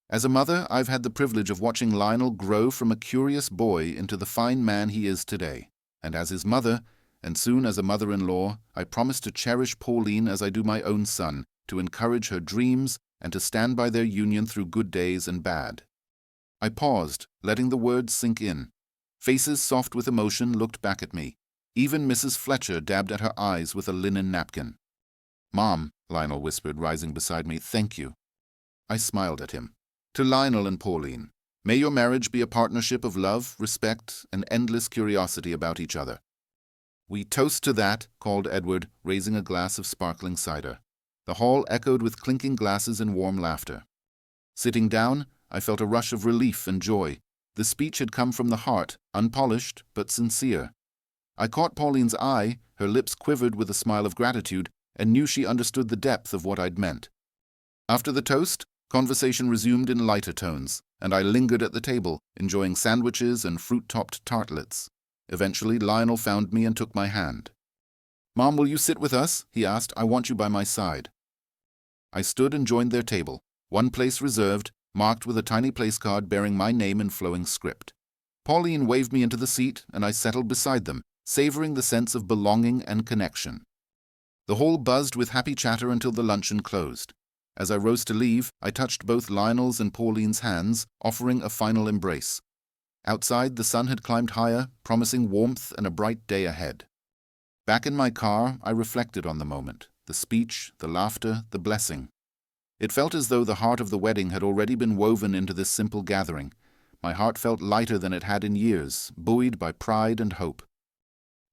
As a mother, I've had the privilege of watching Lionel grow from a curious boy into the fine man he is today. And as his mother, and soon as a mother-in-law, I promise to cherish Pauline as I do my own son, to encourage her dreams, and to stand by their union through good days and bad." I paused, letting the words sink in. Faces soft with emotion looked back at me. Even Mrs. Fletcher dabbed at her eyes with a linen napkin. "Mom," Lionel whispered, rising beside me, "thank you." I smiled at him. To Lionel and Pauline, may your marriage be a partnership of love, respect, and endless curiosity about each other. We toast to that, called Edward, raising a glass of sparkling cider. The hall echoed with clinking glasses and warm laughter. Sitting down, I felt a rush of relief and joy. The speech had come from the heart, unpolished but sincere. I caught Pauline's eye, her lips quivered with a smile of gratitude, and knew she understood the depth of what I'd meant. After the toast, conversation resumed in lighter tones, and I lingered at the table, enjoying sandwiches and fruit-topped tartlets. Eventually, Lionel found me and took my hand. "Mom, will you sit with us?" he asked. "I want you by my side." I stood and joined their table, one place reserved, marked with a tiny placecard bearing my name in flowing script. Pauline waved me into the seat, and I settled beside them, savoring the sense of belonging and connection. The hall buzzed with happy chatter until the luncheon closed. As I rose to leave, I touched both Lionel's and Pauline's hands, offering a final embrace. Outside, the sun had climbed higher, promising warmth and a bright day ahead. Back in my car, I reflected on the moment, the speech, the laughter, the blessing. It felt as though the heart of the wedding had already been woven into this simple gathering. My heart felt lighter than it had in years, buoyed by pride and hope.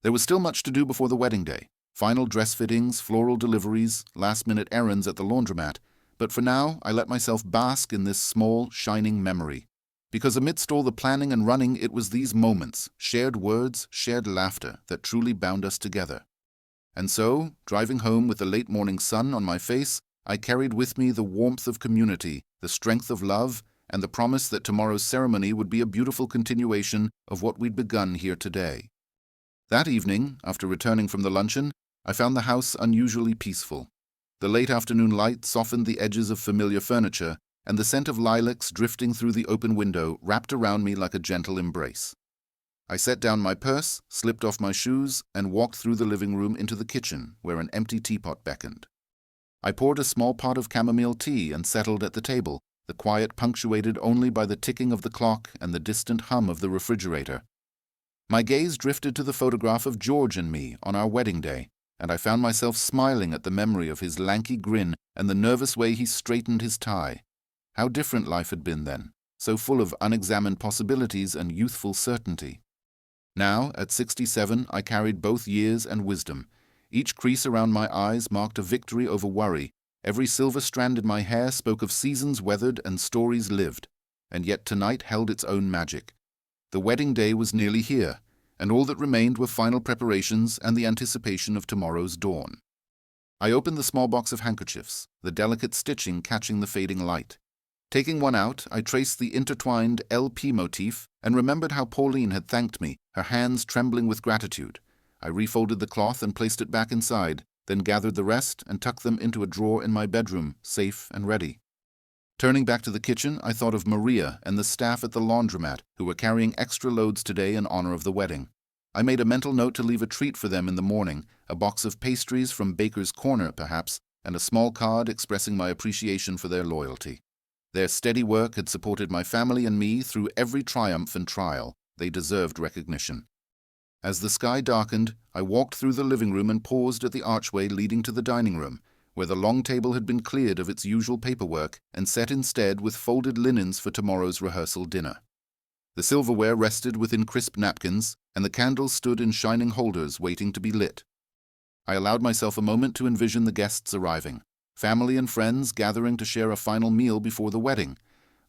There was still much to do before the wedding day. Final dress fittings, floral deliveries, last-minute errands at the laundromat. But for now, I let myself bask in this small, shining memory. Because amidst all the planning and running, it was these moments, shared words, shared laughter, that truly bound us together. And so, driving home with the late morning sun on my face, I carried with me the warmth of community, the strength of love, and the promise that tomorrow's ceremony would be a beautiful continuation of what we'd begun here today. That evening, after returning from the luncheon, I found the house unusually peaceful. The late afternoon light softened the edges of familiar furniture, and the scent of lilacs drifting through the open window wrapped around me like a gentle embrace. I set down my purse, slipped off my shoes, and walked through the living room into the kitchen, where an empty teapot beckoned. I poured a small pot of chamomile tea and settled at the table, the quiet punctuated only by the ticking of the clock and the distant hum of the refrigerator. My gaze drifted to the photograph of George and me on our wedding day, and I found myself smiling at the memory of his lanky grin and the nervous way he straightened his tie. How different life had been then, so full of unexamined possibilities and youthful certainty. Now, at 67, I carried both years and wisdom. Each crease around my eyes marked a victory over worry. Every silver strand in my hair spoke of seasons weathered and stories lived. And yet tonight held its own magic. The wedding day was nearly here, and all that remained were final preparations and the anticipation of tomorrow's dawn. I opened the small box of handkerchiefs, the delicate stitching catching the fading light. Taking one out, I traced the intertwined LP motif and remembered how Pauline had thanked me, her hands trembling with gratitude. I refolded the cloth and placed it back inside, then gathered the rest and tucked them into a drawer in my bedroom, safe and ready. Turning back to the kitchen, I thought of Maria and the staff at the laundromat who were carrying extra loads today in honor of the wedding. I made a mental note to leave a treat for them in the morning, a box of pastries from Baker's Corner, perhaps, and a small card expressing my appreciation for their loyalty. Their steady work had supported my family and me through every triumph and trial. They deserved recognition. As the sky darkened, I walked through the living room and paused at the archway leading to the dining room, where the long table had been cleared of its usual paperwork and set instead with folded linens for tomorrow's rehearsal dinner. The silverware rested within crisp napkins, and the candles stood in shining holders waiting to be lit. I allowed myself a moment to envision the guests arriving. Family and friends gathering to share a final meal before the wedding.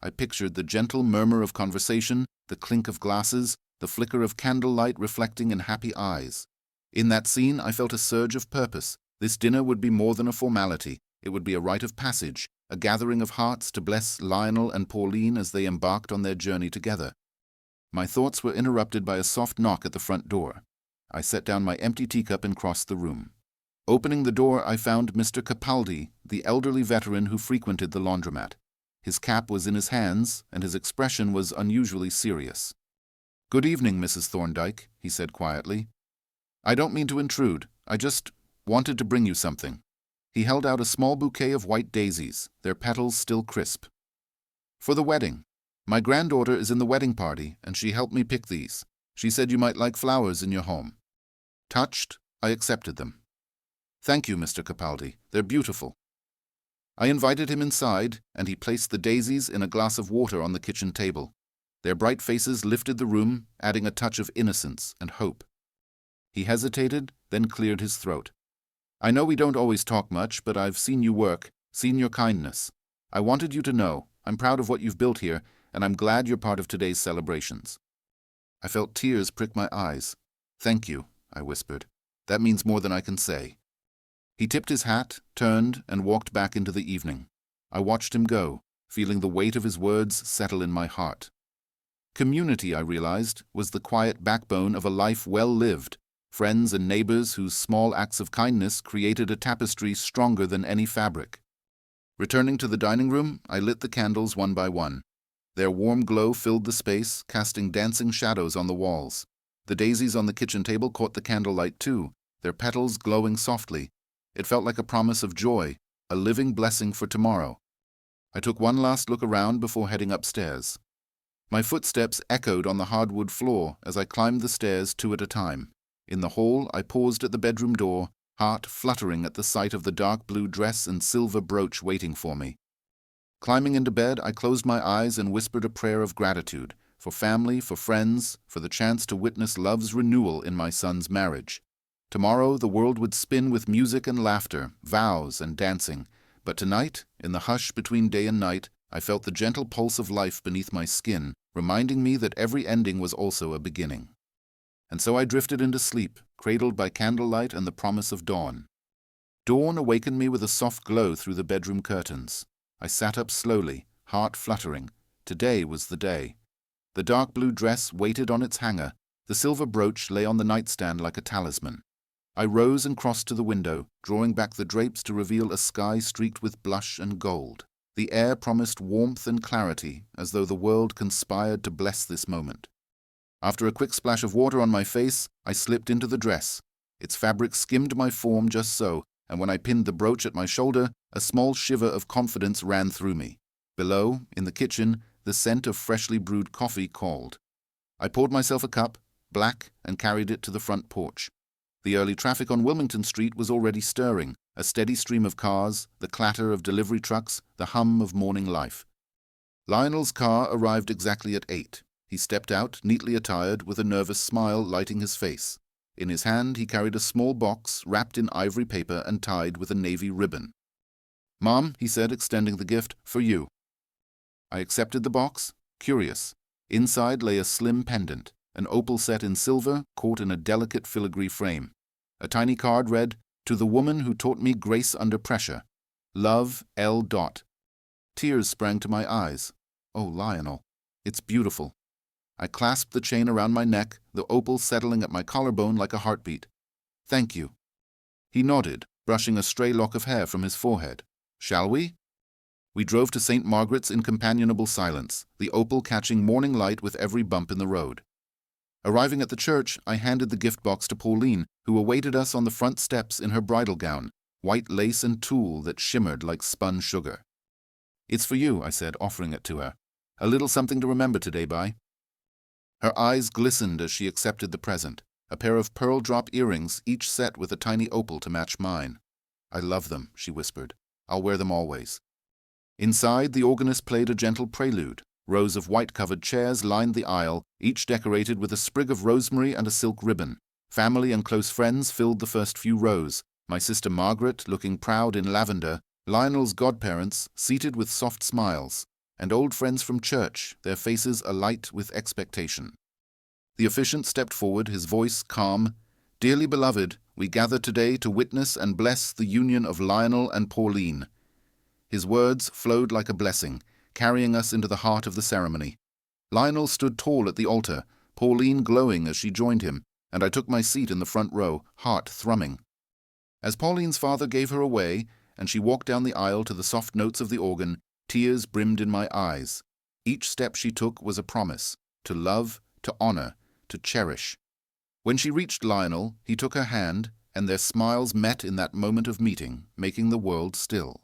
I pictured the gentle murmur of conversation, the clink of glasses, the flicker of candlelight reflecting in happy eyes. In that scene, I felt a surge of purpose. This dinner would be more than a formality. It would be a rite of passage, a gathering of hearts to bless Lionel and Pauline as they embarked on their journey together. My thoughts were interrupted by a soft knock at the front door. I set down my empty teacup and crossed the room. Opening the door, I found Mr. Capaldi, the elderly veteran who frequented the laundromat. His cap was in his hands, and his expression was unusually serious. "Good evening, Mrs. Thorndyke," he said quietly. "I don't mean to intrude. I just wanted to bring you something." He held out a small bouquet of white daisies, their petals still crisp. "For the wedding. My granddaughter is in the wedding party, and she helped me pick these. She said you might like flowers in your home." Touched, I accepted them. "Thank you, Mr. Capaldi. They're beautiful." I invited him inside, and he placed the daisies in a glass of water on the kitchen table. Their bright faces lifted the room, adding a touch of innocence and hope. He hesitated, then cleared his throat. I know we don't always talk much, but I've seen you work, seen your kindness. I wanted you to know, I'm proud of what you've built here, and I'm glad you're part of today's celebrations. I felt tears prick my eyes. Thank you, I whispered. That means more than I can say. He tipped his hat, turned, and walked back into the evening. I watched him go, feeling the weight of his words settle in my heart. Community, I realized, was the quiet backbone of a life well lived, friends and neighbors whose small acts of kindness created a tapestry stronger than any fabric. Returning to the dining room, I lit the candles one by one. Their warm glow filled the space, casting dancing shadows on the walls. The daisies on the kitchen table caught the candlelight too, their petals glowing softly. It felt like a promise of joy, a living blessing for tomorrow. I took one last look around before heading upstairs. My footsteps echoed on the hardwood floor as I climbed the stairs 2 at a time. In the hall, I paused at the bedroom door, heart fluttering at the sight of the dark blue dress and silver brooch waiting for me. Climbing into bed, I closed my eyes and whispered a prayer of gratitude, for family, for friends, for the chance to witness love's renewal in my son's marriage. Tomorrow the world would spin with music and laughter, vows and dancing, but tonight, in the hush between day and night, I felt the gentle pulse of life beneath my skin, reminding me that every ending was also a beginning. And so I drifted into sleep, cradled by candlelight and the promise of dawn. Dawn awakened me with a soft glow through the bedroom curtains. I sat up slowly, heart fluttering. Today was the day. The dark blue dress waited on its hanger. The silver brooch lay on the nightstand like a talisman. I rose and crossed to the window, drawing back the drapes to reveal a sky streaked with blush and gold. The air promised warmth and clarity, as though the world conspired to bless this moment. After a quick splash of water on my face, I slipped into the dress. Its fabric skimmed my form just so, and when I pinned the brooch at my shoulder, a small shiver of confidence ran through me. Below, in the kitchen, the scent of freshly brewed coffee called. I poured myself a cup, black, and carried it to the front porch. The early traffic on Wilmington Street was already stirring, a steady stream of cars, the clatter of delivery trucks, the hum of morning life. Lionel's car arrived exactly at 8. He stepped out, neatly attired, with a nervous smile lighting his face. In his hand he carried a small box wrapped in ivory paper and tied with a navy ribbon. "Mom," he said, extending the gift, "for you." I accepted the box, curious. Inside lay a slim pendant, an opal set in silver, caught in a delicate filigree frame. A A tiny card read, "To the woman who taught me grace under pressure. Love, L. Tears sprang to my eyes. Oh, Lionel, it's beautiful. I clasped the chain around my neck, the opal settling at my collarbone like a heartbeat. Thank you. He nodded, brushing a stray lock of hair from his forehead. Shall we? We drove to St. Margaret's in companionable silence, the opal catching morning light with every bump in the road. Arriving at the church, I handed the gift box to Pauline, who awaited us on the front steps in her bridal gown, white lace and tulle that shimmered like spun sugar. "It's for you," I said, offering it to her. "A little something to remember today by." Her eyes glistened as she accepted the present, a pair of pearl drop earrings, each set with a tiny opal to match mine. "I love them," she whispered. "I'll wear them always." Inside, the organist played a gentle prelude. Rows of white-covered chairs lined the aisle, each decorated with a sprig of rosemary and a silk ribbon. Family and close friends filled the first few rows, my sister Margaret looking proud in lavender, Lionel's godparents seated with soft smiles, and old friends from church, their faces alight with expectation. The officiant stepped forward, his voice calm. "Dearly beloved, we gather today to witness and bless the union of Lionel and Pauline." His words flowed like a blessing, carrying us into the heart of the ceremony. Lionel stood tall at the altar, Pauline glowing as she joined him, and I took my seat in the front row, heart thrumming. As Pauline's father gave her away, and she walked down the aisle to the soft notes of the organ, tears brimmed in my eyes. Each step she took was a promise, to love, to honor, to cherish. When she reached Lionel, he took her hand, and their smiles met in that moment of meeting, making the world still.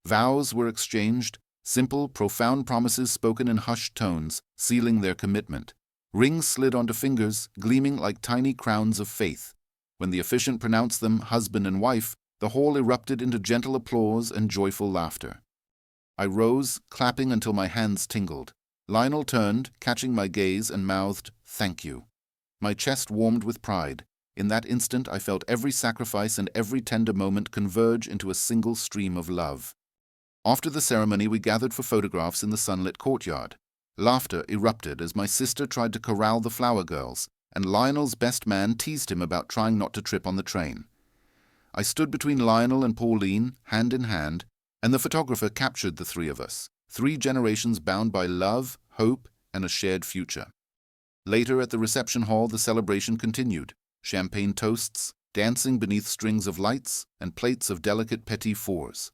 Vows were exchanged, simple, profound promises spoken in hushed tones, sealing their commitment. Rings slid onto fingers, gleaming like tiny crowns of faith. When the officiant pronounced them husband and wife, The hall erupted into gentle applause and joyful laughter. I rose, clapping until my hands tingled. Lionel turned, catching my gaze, and mouthed, "Thank you." My chest warmed with pride. In that instant I felt every sacrifice and every tender moment converge into a single stream of love. After the ceremony we gathered for photographs in the sunlit courtyard. Laughter erupted as my sister tried to corral the flower girls, and Lionel's best man teased him about trying not to trip on the train. I stood between Lionel and Pauline, hand in hand, and the photographer captured the three of us, 3 generations bound by love, hope, and a shared future. Later at the reception hall the celebration continued. Champagne toasts, dancing beneath strings of lights, and plates of delicate petit fours.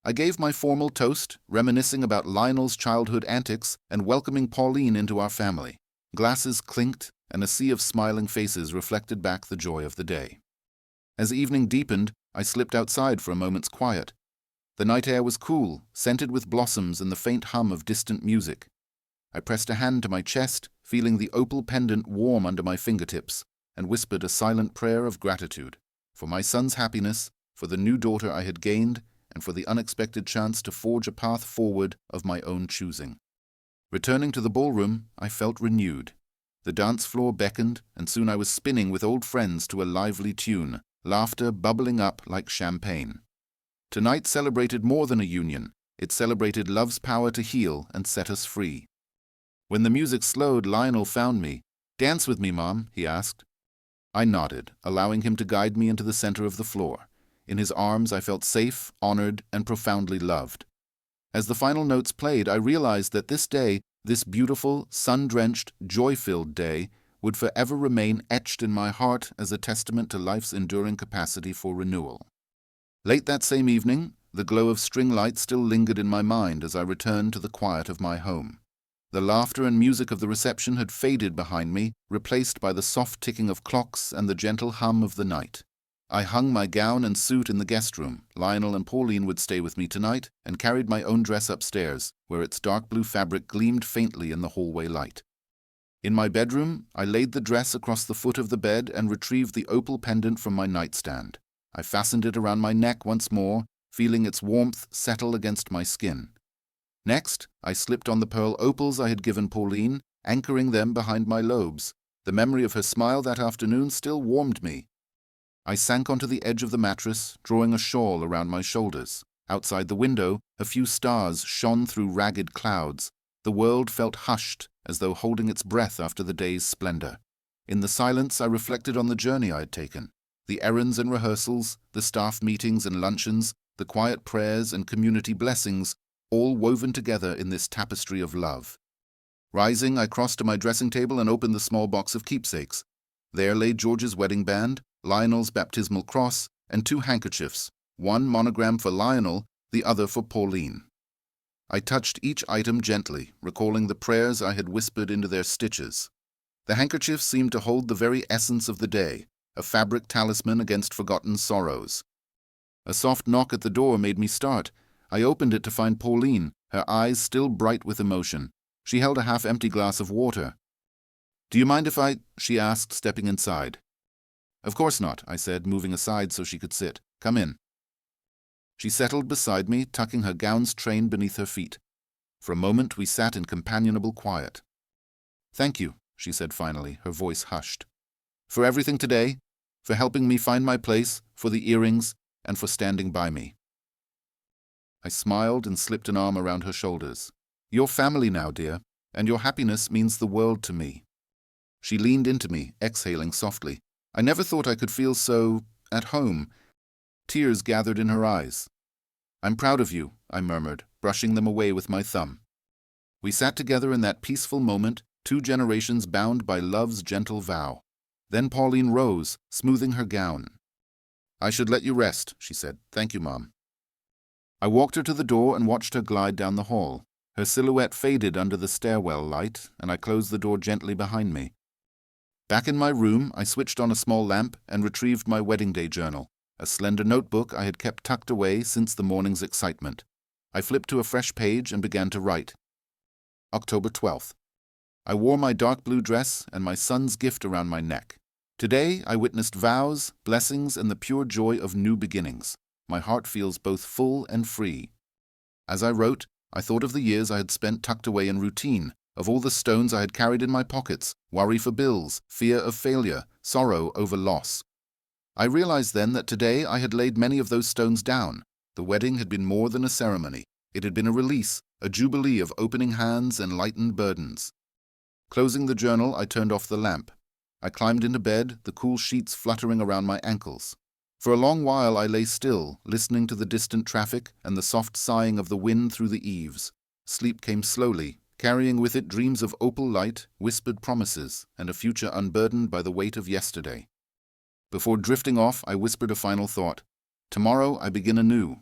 I gave my formal toast, reminiscing about Lionel's childhood antics and welcoming Pauline into our family. Glasses clinked, and a sea of smiling faces reflected back the joy of the day. As evening deepened, I slipped outside for a moment's quiet. The night air was cool, scented with blossoms and the faint hum of distant music. I pressed a hand to my chest, feeling the opal pendant warm under my fingertips, and whispered a silent prayer of gratitude for my son's happiness, for the new daughter I had gained, and for the unexpected chance to forge a path forward of my own choosing. Returning to the ballroom, I felt renewed. The dance floor beckoned, and soon I was spinning with old friends to a lively tune, laughter bubbling up like champagne. Tonight celebrated more than a union. It celebrated love's power to heal and set us free. When the music slowed, Lionel found me. "Dance with me, Mom," he asked. I nodded, allowing him to guide me into the center of the floor. In his arms I felt safe, honored, and profoundly loved. As the final notes played, I realized that this day, this beautiful, sun-drenched, joy-filled day, would forever remain etched in my heart as a testament to life's enduring capacity for renewal. Late that same evening, the glow of string lights still lingered in my mind as I returned to the quiet of my home. The laughter and music of the reception had faded behind me, replaced by the soft ticking of clocks and the gentle hum of the night. I hung my gown and suit in the guest room. Lionel and Pauline would stay with me tonight, and carried my own dress upstairs, where its dark blue fabric gleamed faintly in the hallway light. In my bedroom, I laid the dress across the foot of the bed and retrieved the opal pendant from my nightstand. I fastened it around my neck once more, feeling its warmth settle against my skin. Next, I slipped on the pearl opals I had given Pauline, anchoring them behind my lobes. The memory of her smile that afternoon still warmed me. I sank onto the edge of the mattress, drawing a shawl around my shoulders. Outside the window, a few stars shone through ragged clouds. The world felt hushed, as though holding its breath after the day's splendor. In the silence, I reflected on the journey I had taken. The errands and rehearsals, the staff meetings and luncheons, the quiet prayers and community blessings, all woven together in this tapestry of love. Rising, I crossed to my dressing table and opened the small box of keepsakes. There lay George's wedding band, Lionel's baptismal cross, and 2 handkerchiefs, one monogram for Lionel, the other for Pauline. I touched each item gently, recalling the prayers I had whispered into their stitches. The handkerchiefs seemed to hold the very essence of the day, a fabric talisman against forgotten sorrows. A soft knock at the door made me start. I opened it to find Pauline, her eyes still bright with emotion. She held a half-empty glass of water. "Do you mind if I—" she asked, stepping inside. "Of course not," I said, moving aside so she could sit. "Come in." She settled beside me, tucking her gown's train beneath her feet. For a moment we sat in companionable quiet. "Thank you," she said finally, her voice hushed. "For everything today, for helping me find my place, for the earrings, and for standing by me." I smiled and slipped an arm around her shoulders. "You're family now, dear, and your happiness means the world to me." She leaned into me, exhaling softly. I never thought I could feel so at home. Tears gathered in her eyes. "I'm proud of you," I murmured, brushing them away with my thumb. We sat together in that peaceful moment, 2 generations bound by love's gentle vow. Then Pauline rose, smoothing her gown. "I should let you rest," she said. "Thank you, Mom." I walked her to the door and watched her glide down the hall. Her silhouette faded under the stairwell light, and I closed the door gently behind me. Back in my room, I switched on a small lamp and retrieved my wedding day journal, a slender notebook I had kept tucked away since the morning's excitement. I flipped to a fresh page and began to write. October 12th. I wore my dark blue dress and my son's gift around my neck. Today I witnessed vows, blessings, and the pure joy of new beginnings. my heart feels both full and free. As I wrote, I thought of the years I had spent tucked away in routine, of all the stones I had carried in my pockets, worry for bills, fear of failure, sorrow over loss. I realized then that today I had laid many of those stones down. The wedding had been more than a ceremony. It had been a release, a jubilee of opening hands and lightened burdens. Closing the journal, I turned off the lamp. I climbed into bed, the cool sheets fluttering around my ankles. For a long while I lay still, listening to the distant traffic and the soft sighing of the wind through the eaves. Sleep came slowly, carrying with it dreams of opal light, whispered promises, and a future unburdened by the weight of yesterday. Before drifting off, I whispered a final thought. Tomorrow I begin anew.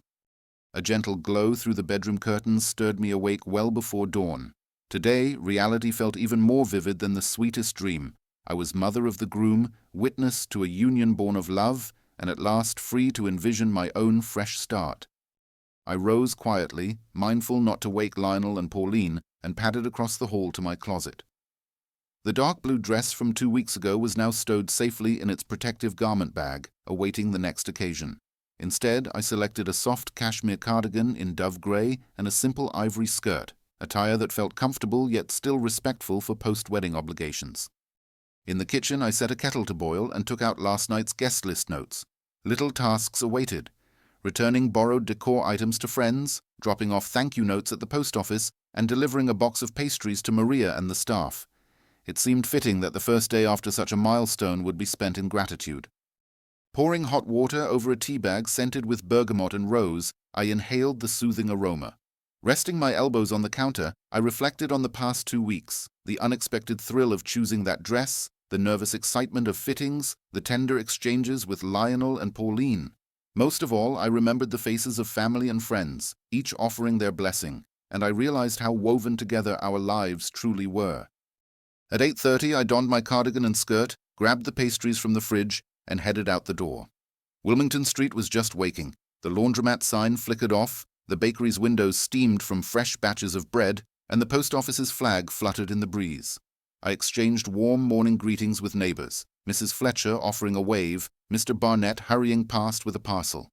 A gentle glow through the bedroom curtains stirred me awake well before dawn. Today, reality felt even more vivid than the sweetest dream. I was mother of the groom, witness to a union born of love, and at last free to envision my own fresh start. I rose quietly, mindful not to wake Lionel and Pauline, and padded across the hall to my closet. The dark blue dress from 2 weeks ago was now stowed safely in its protective garment bag, awaiting the next occasion. Instead, I selected a soft cashmere cardigan in dove grey and a simple ivory skirt, attire that felt comfortable yet still respectful for post-wedding obligations. In the kitchen, I set a kettle to boil and took out last night's guest list notes. Little tasks awaited: returning borrowed decor items to friends, dropping off thank you notes at the post office, and delivering a box of pastries to Maria and the staff. It seemed fitting that the first day after such a milestone would be spent in gratitude. Pouring hot water over a tea bag scented with bergamot and rose, I inhaled the soothing aroma. Resting my elbows on the counter, I reflected on the past 2 weeks, the unexpected thrill of choosing that dress, the nervous excitement of fittings, the tender exchanges with Lionel and Pauline. Most of all, I remembered the faces of family and friends, each offering their blessing, and I realized how woven together our lives truly were. At 8:30, I donned my cardigan and skirt, grabbed the pastries from the fridge, and headed out the door. Wilmington Street was just waking. The laundromat sign flickered off, the bakery's windows steamed from fresh batches of bread, and the post office's flag fluttered in the breeze. I exchanged warm morning greetings with neighbors, Mrs. Fletcher offering a wave, Mr. Barnett hurrying past with a parcel.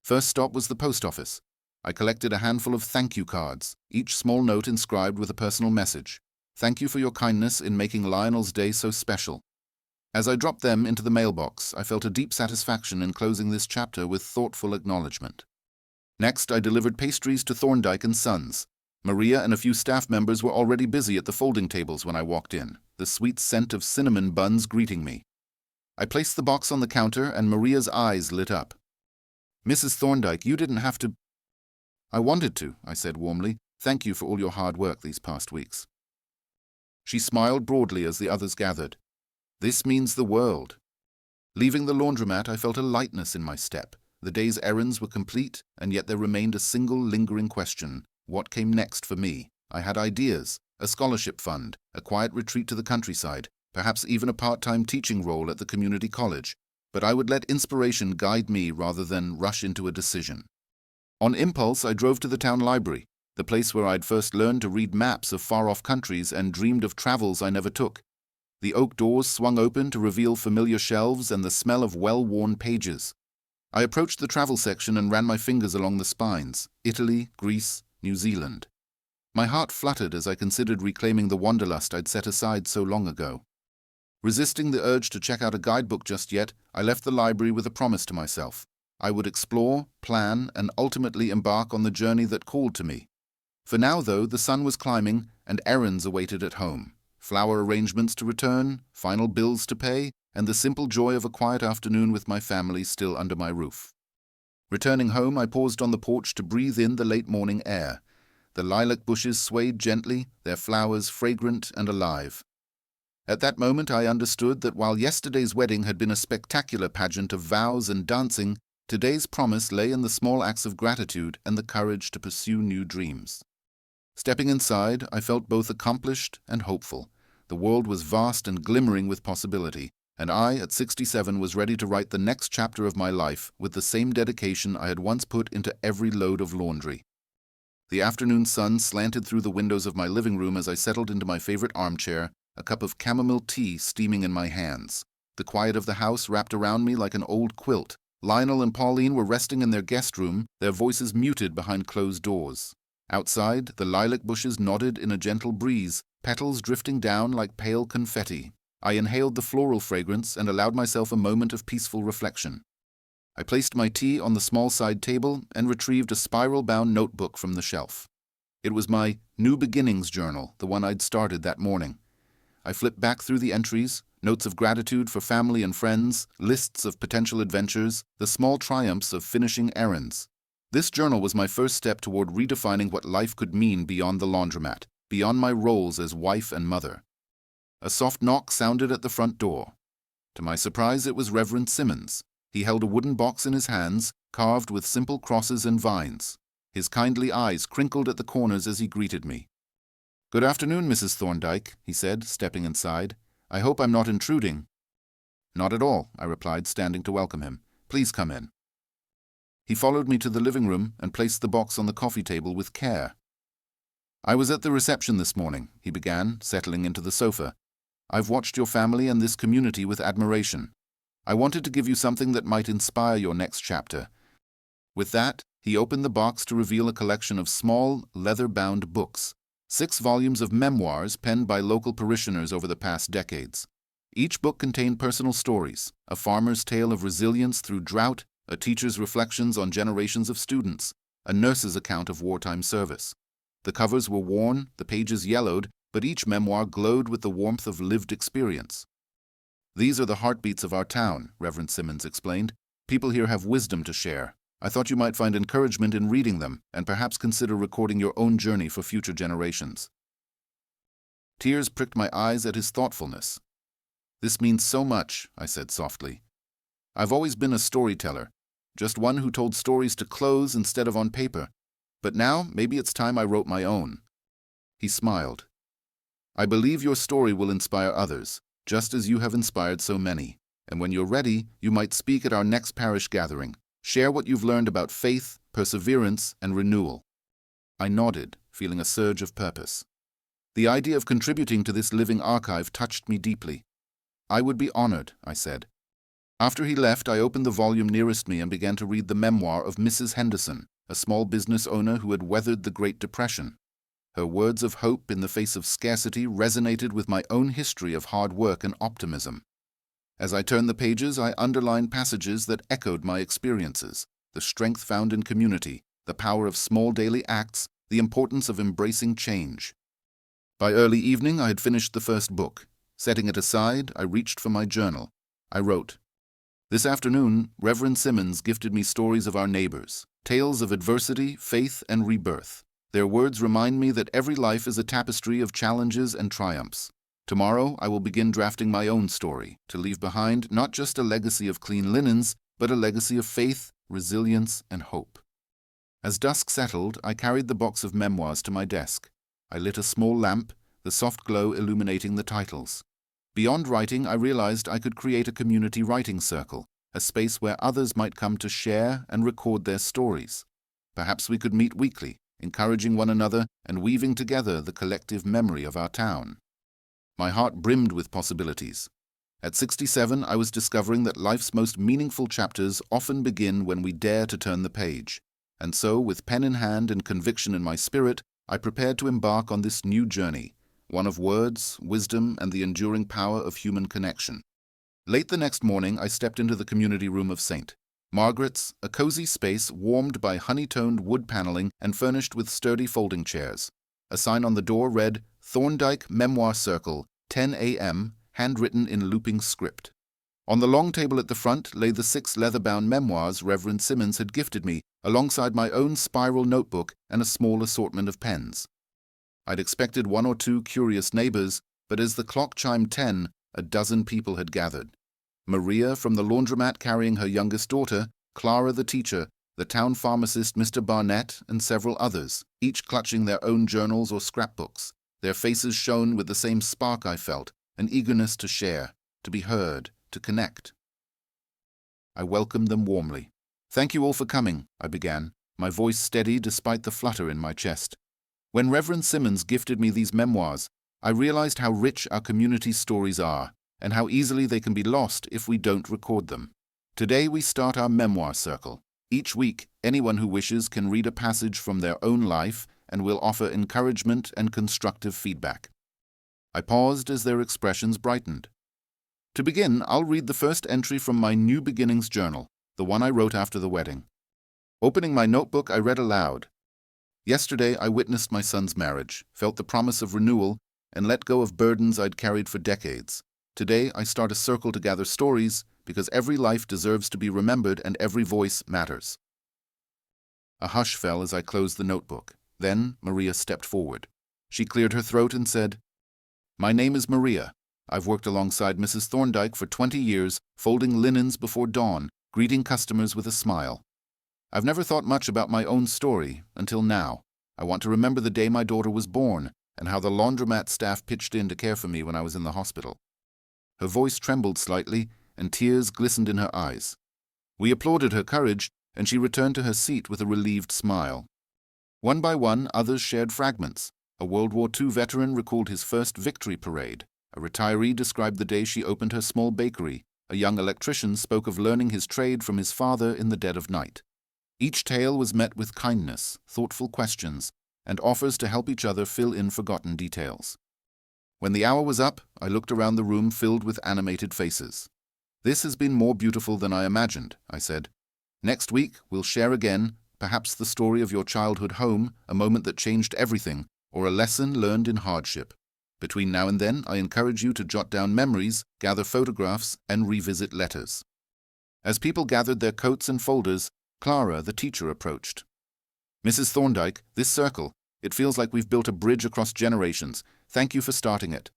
First stop was the post office. I collected a handful of thank you cards, each small note inscribed with a personal message. Thank you for your kindness in making Lionel's day so special. As I dropped them into the mailbox, I felt a deep satisfaction in closing this chapter with thoughtful acknowledgement. Next, I delivered pastries to Thorndike and Sons. Maria and a few staff members were already busy at the folding tables when I walked in, the sweet scent of cinnamon buns greeting me. I placed the box on the counter and Maria's eyes lit up. "Mrs. Thorndike, you didn't have to—" "I wanted to," I said warmly. "Thank you for all your hard work these past weeks." She smiled broadly as the others gathered. "This means the world." Leaving the laundromat, I felt a lightness in my step. The day's errands were complete, and yet there remained a single lingering question. What came next for me? I had ideas, a scholarship fund, a quiet retreat to the countryside, perhaps even a part-time teaching role at the community college, but I would let inspiration guide me rather than rush into a decision. On impulse, I drove to the town library, the place where I'd first learned to read maps of far-off countries and dreamed of travels I never took. The oak doors swung open to reveal familiar shelves and the smell of well-worn pages. I approached the travel section and ran my fingers along the spines: Italy, Greece, New Zealand. My heart fluttered as I considered reclaiming the wanderlust I'd set aside so long ago. Resisting the urge to check out a guidebook just yet, I left the library with a promise to myself. I would explore, plan, and ultimately embark on the journey that called to me. For now, though, the sun was climbing, and errands awaited at home. Flower arrangements to return, final bills to pay, and the simple joy of a quiet afternoon with my family still under my roof. Returning home, I paused on the porch to breathe in the late morning air. The lilac bushes swayed gently, their flowers fragrant and alive. At that moment I understood that while yesterday's wedding had been a spectacular pageant of vows and dancing, today's promise lay in the small acts of gratitude and the courage to pursue new dreams. Stepping inside, I felt both accomplished and hopeful. The world was vast and glimmering with possibility, and I, at 67, was ready to write the next chapter of my life with the same dedication I had once put into every load of laundry. The afternoon sun slanted through the windows of my living room as I settled into my favorite armchair, a cup of chamomile tea steaming in my hands. The quiet of the house wrapped around me like an old quilt, Lionel and Pauline were resting in their guest room, their voices muted behind closed doors. Outside, the lilac bushes nodded in a gentle breeze, petals drifting down like pale confetti. I inhaled the floral fragrance and allowed myself a moment of peaceful reflection. I placed my tea on the small side table and retrieved a spiral-bound notebook from the shelf. It was my New Beginnings journal, the one I'd started that morning. I flipped back through the entries, notes of gratitude for family and friends, lists of potential adventures, the small triumphs of finishing errands. This journal was my first step toward redefining what life could mean beyond the laundromat, beyond my roles as wife and mother. A soft knock sounded at the front door. To my surprise, it was Reverend Simmons. He held a wooden box in his hands, carved with simple crosses and vines. His kindly eyes crinkled at the corners as he greeted me. "Good afternoon, Mrs. Thorndyke," he said, stepping inside. "I hope I'm not intruding." "Not at all," I replied, standing to welcome him. "Please come in." He followed me to the living room and placed the box on the coffee table with care. "I was at the reception this morning," he began, settling into the sofa. "I've watched your family and this community with admiration. I wanted to give you something that might inspire your next chapter." With that, he opened the box to reveal a collection of small, leather-bound books, 6 volumes of memoirs penned by local parishioners over the past decades. Each book contained personal stories, a farmer's tale of resilience through drought, a teacher's reflections on generations of students, a nurse's account of wartime service. The covers were worn, the pages yellowed, but each memoir glowed with the warmth of lived experience. "These are the heartbeats of our town," Reverend Simmons explained. "People here have wisdom to share. I thought you might find encouragement in reading them, and perhaps consider recording your own journey for future generations." Tears pricked my eyes at his thoughtfulness. "This means so much," I said softly. "I've always been a storyteller, just one who told stories to close instead of on paper. But now, maybe it's time I wrote my own." He smiled. "I believe your story will inspire others, just as you have inspired so many. And when you're ready, you might speak at our next parish gathering. Share what you've learned about faith, perseverance, and renewal." I nodded, feeling a surge of purpose. The idea of contributing to this living archive touched me deeply. "I would be honored," I said. After he left, I opened the volume nearest me and began to read the memoir of Mrs. Henderson, a small business owner who had weathered the Great Depression. Her words of hope in the face of scarcity resonated with my own history of hard work and optimism. As I turned the pages, I underlined passages that echoed my experiences: the strength found in community, the power of small daily acts, the importance of embracing change. By early evening, I had finished the first book. Setting it aside, I reached for my journal. I wrote, "This afternoon, Reverend Simmons gifted me stories of our neighbors, tales of adversity, faith, and rebirth. Their words remind me that every life is a tapestry of challenges and triumphs. Tomorrow, I will begin drafting my own story, to leave behind not just a legacy of clean linens, but a legacy of faith, resilience, and hope." As dusk settled, I carried the box of memoirs to my desk. I lit a small lamp, the soft glow illuminating the titles. Beyond writing, I realized I could create a community writing circle, a space where others might come to share and record their stories. Perhaps we could meet weekly, encouraging one another and weaving together the collective memory of our town. My heart brimmed with possibilities. At 67, I was discovering that life's most meaningful chapters often begin when we dare to turn the page. And so, with pen in hand and conviction in my spirit, I prepared to embark on this new journey, one of words, wisdom, and the enduring power of human connection. Late the next morning, I stepped into the community room of St. Margaret's, a cozy space warmed by honey-toned wood paneling and furnished with sturdy folding chairs. A sign on the door read, "Thorndyke Memoir Circle, 10 a.m., handwritten in looping script." On the long table at the front lay the 6 leather-bound memoirs Reverend Simmons had gifted me, alongside my own spiral notebook and a small assortment of pens. I'd expected 1 or 2 curious neighbors, but as the clock chimed 10, a dozen people had gathered. Maria from the laundromat carrying her youngest daughter, Clara the teacher, the town pharmacist Mr. Barnett, and several others, each clutching their own journals or scrapbooks. Their faces shone with the same spark I felt, an eagerness to share, to be heard, to connect. I welcomed them warmly. "Thank you all for coming," I began, my voice steady despite the flutter in my chest. "When Reverend Simmons gifted me these memoirs, I realized how rich our community's stories are, and how easily they can be lost if we don't record them. Today we start our memoir circle. Each week, anyone who wishes can read a passage from their own life and will offer encouragement and constructive feedback. I paused as their expressions brightened. To begin, I'll read the first entry from my New Beginnings journal, the one I wrote after the wedding. Opening my notebook, I read aloud. Yesterday, I witnessed my son's marriage, felt the promise of renewal, and let go of burdens I'd carried for decades. Today, I start a circle to gather stories, because every life deserves to be remembered and every voice matters. A hush fell as I closed the notebook. Then, Maria stepped forward. She cleared her throat and said, "My name is Maria. I've worked alongside Mrs. Thorndyke for 20 years, folding linens before dawn, greeting customers with a smile. I've never thought much about my own story until now. I want to remember the day my daughter was born and how the laundromat staff pitched in to care for me when I was in the hospital." Her voice trembled slightly, and tears glistened in her eyes. We applauded her courage, and she returned to her seat with a relieved smile. One by one, others shared fragments. A World War II veteran recalled his first victory parade. A retiree described the day she opened her small bakery. A young electrician spoke of learning his trade from his father in the dead of night. Each tale was met with kindness, thoughtful questions, and offers to help each other fill in forgotten details. When the hour was up, I looked around the room filled with animated faces. "This has been more beautiful than I imagined," I said. "Next week, we'll share again, perhaps the story of your childhood home, a moment that changed everything, or a lesson learned in hardship. Between now and then, I encourage you to jot down memories, gather photographs, and revisit letters." As people gathered their coats and folders, Clara, the teacher, approached. "Mrs. Thorndyke, this circle, it feels like we've built a bridge across generations. Thank you for starting it."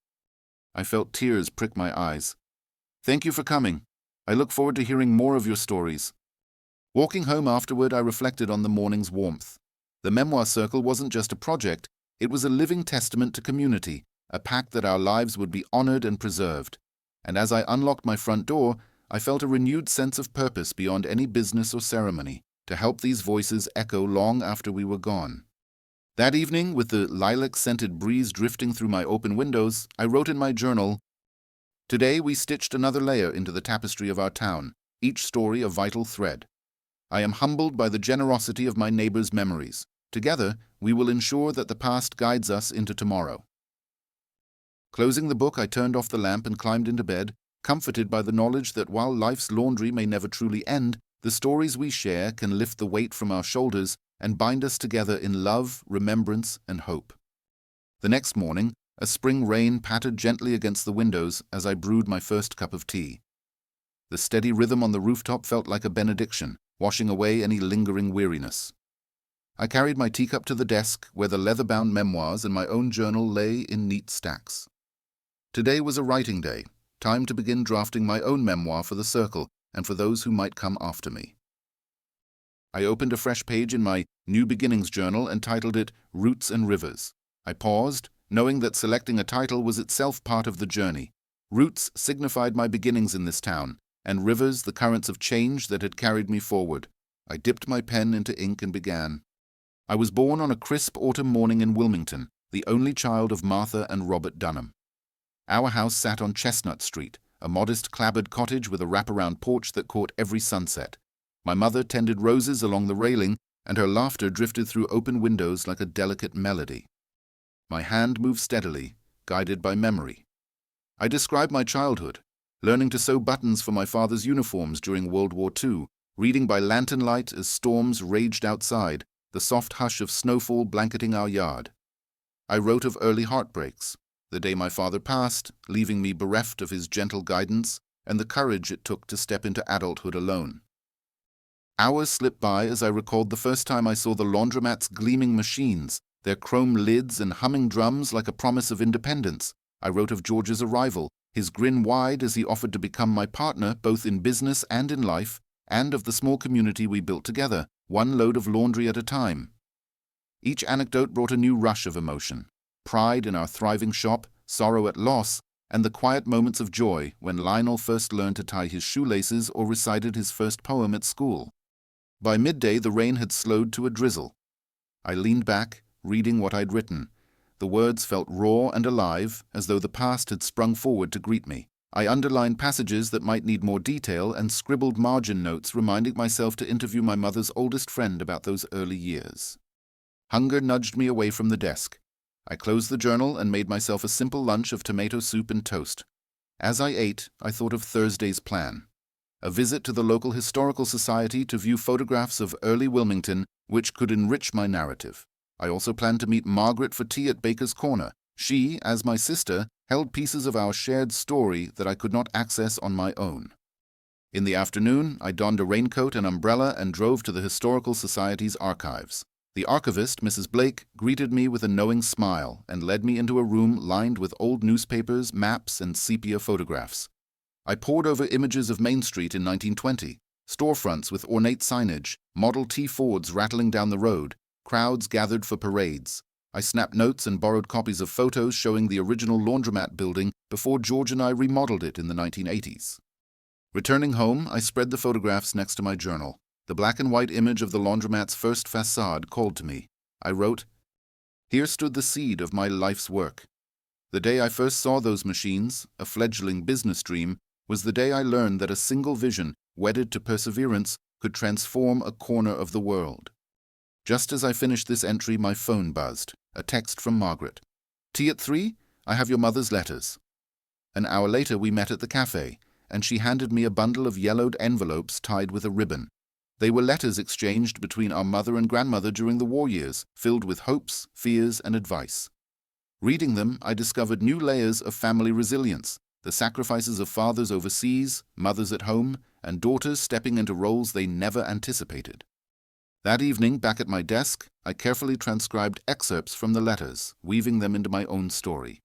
I felt tears prick my eyes. "Thank you for coming. I look forward to hearing more of your stories." Walking home afterward, I reflected on the morning's warmth. The memoir circle wasn't just a project, it was a living testament to community, a pact that our lives would be honored and preserved. And as I unlocked my front door, I felt a renewed sense of purpose beyond any business or ceremony, to help these voices echo long after we were gone. That evening, with the lilac-scented breeze drifting through my open windows, I wrote in my journal, "Today we stitched another layer into the tapestry of our town, each story a vital thread. I am humbled by the generosity of my neighbors' memories. Together, we will ensure that the past guides us into tomorrow." Closing the book, I turned off the lamp and climbed into bed, comforted by the knowledge that while life's laundry may never truly end, the stories we share can lift the weight from our shoulders and bind us together in love, remembrance, and hope. The next morning, a spring rain pattered gently against the windows as I brewed my first cup of tea. The steady rhythm on the rooftop felt like a benediction, washing away any lingering weariness. I carried my teacup to the desk where the leather-bound memoirs and my own journal lay in neat stacks. Today was a writing day, time to begin drafting my own memoir for the circle and for those who might come after me. I opened a fresh page in my New Beginnings journal and titled it Roots and Rivers. I paused, knowing that selecting a title was itself part of the journey. Roots signified my beginnings in this town, and rivers the currents of change that had carried me forward. I dipped my pen into ink and began. I was born on a crisp autumn morning in Wilmington, the only child of Martha and Robert Dunham. Our house sat on Chestnut Street, a modest clapboard cottage with a wraparound porch that caught every sunset. My mother tended roses along the railing, and her laughter drifted through open windows like a delicate melody. My hand moved steadily, guided by memory. I described my childhood, learning to sew buttons for my father's uniforms during World War II, reading by lantern light as storms raged outside, the soft hush of snowfall blanketing our yard. I wrote of early heartbreaks, the day my father passed, leaving me bereft of his gentle guidance and the courage it took to step into adulthood alone. Hours slipped by as I recalled the first time I saw the laundromat's gleaming machines, their chrome lids and humming drums like a promise of independence. I wrote of George's arrival, his grin wide as he offered to become my partner both in business and in life, and of the small community we built together, one load of laundry at a time. Each anecdote brought a new rush of emotion: pride in our thriving shop, sorrow at loss, and the quiet moments of joy when Lionel first learned to tie his shoelaces or recited his first poem at school. By midday, the rain had slowed to a drizzle. I leaned back, reading what I'd written. The words felt raw and alive, as though the past had sprung forward to greet me. I underlined passages that might need more detail and scribbled margin notes reminding myself to interview my mother's oldest friend about those early years. Hunger nudged me away from the desk. I closed the journal and made myself a simple lunch of tomato soup and toast. As I ate, I thought of Thursday's plan. A visit to the local historical society to view photographs of early Wilmington, which could enrich my narrative. I also planned to meet Margaret for tea at Baker's Corner. She, as my sister, held pieces of our shared story that I could not access on my own. In the afternoon, I donned a raincoat and umbrella and drove to the Historical Society's archives. The archivist, Mrs. Blake, greeted me with a knowing smile and led me into a room lined with old newspapers, maps, and sepia photographs. I pored over images of Main Street in 1920, storefronts with ornate signage, Model T Fords rattling down the road, crowds gathered for parades. I snapped notes and borrowed copies of photos showing the original laundromat building before George and I remodeled it in the 1980s. Returning home, I spread the photographs next to my journal. The black and white image of the laundromat's first facade called to me. I wrote, "Here stood the seed of my life's work. The day I first saw those machines, a fledgling business dream, was the day I learned that a single vision, wedded to perseverance, could transform a corner of the world." Just as I finished this entry, my phone buzzed. A text from Margaret. "Tea at 3? I have your mother's letters." An hour later we met at the cafe, and she handed me a bundle of yellowed envelopes tied with a ribbon. They were letters exchanged between our mother and grandmother during the war years, filled with hopes, fears, and advice. Reading them, I discovered new layers of family resilience, the sacrifices of fathers overseas, mothers at home, and daughters stepping into roles they never anticipated. That evening, back at my desk, I carefully transcribed excerpts from the letters, weaving them into my own story.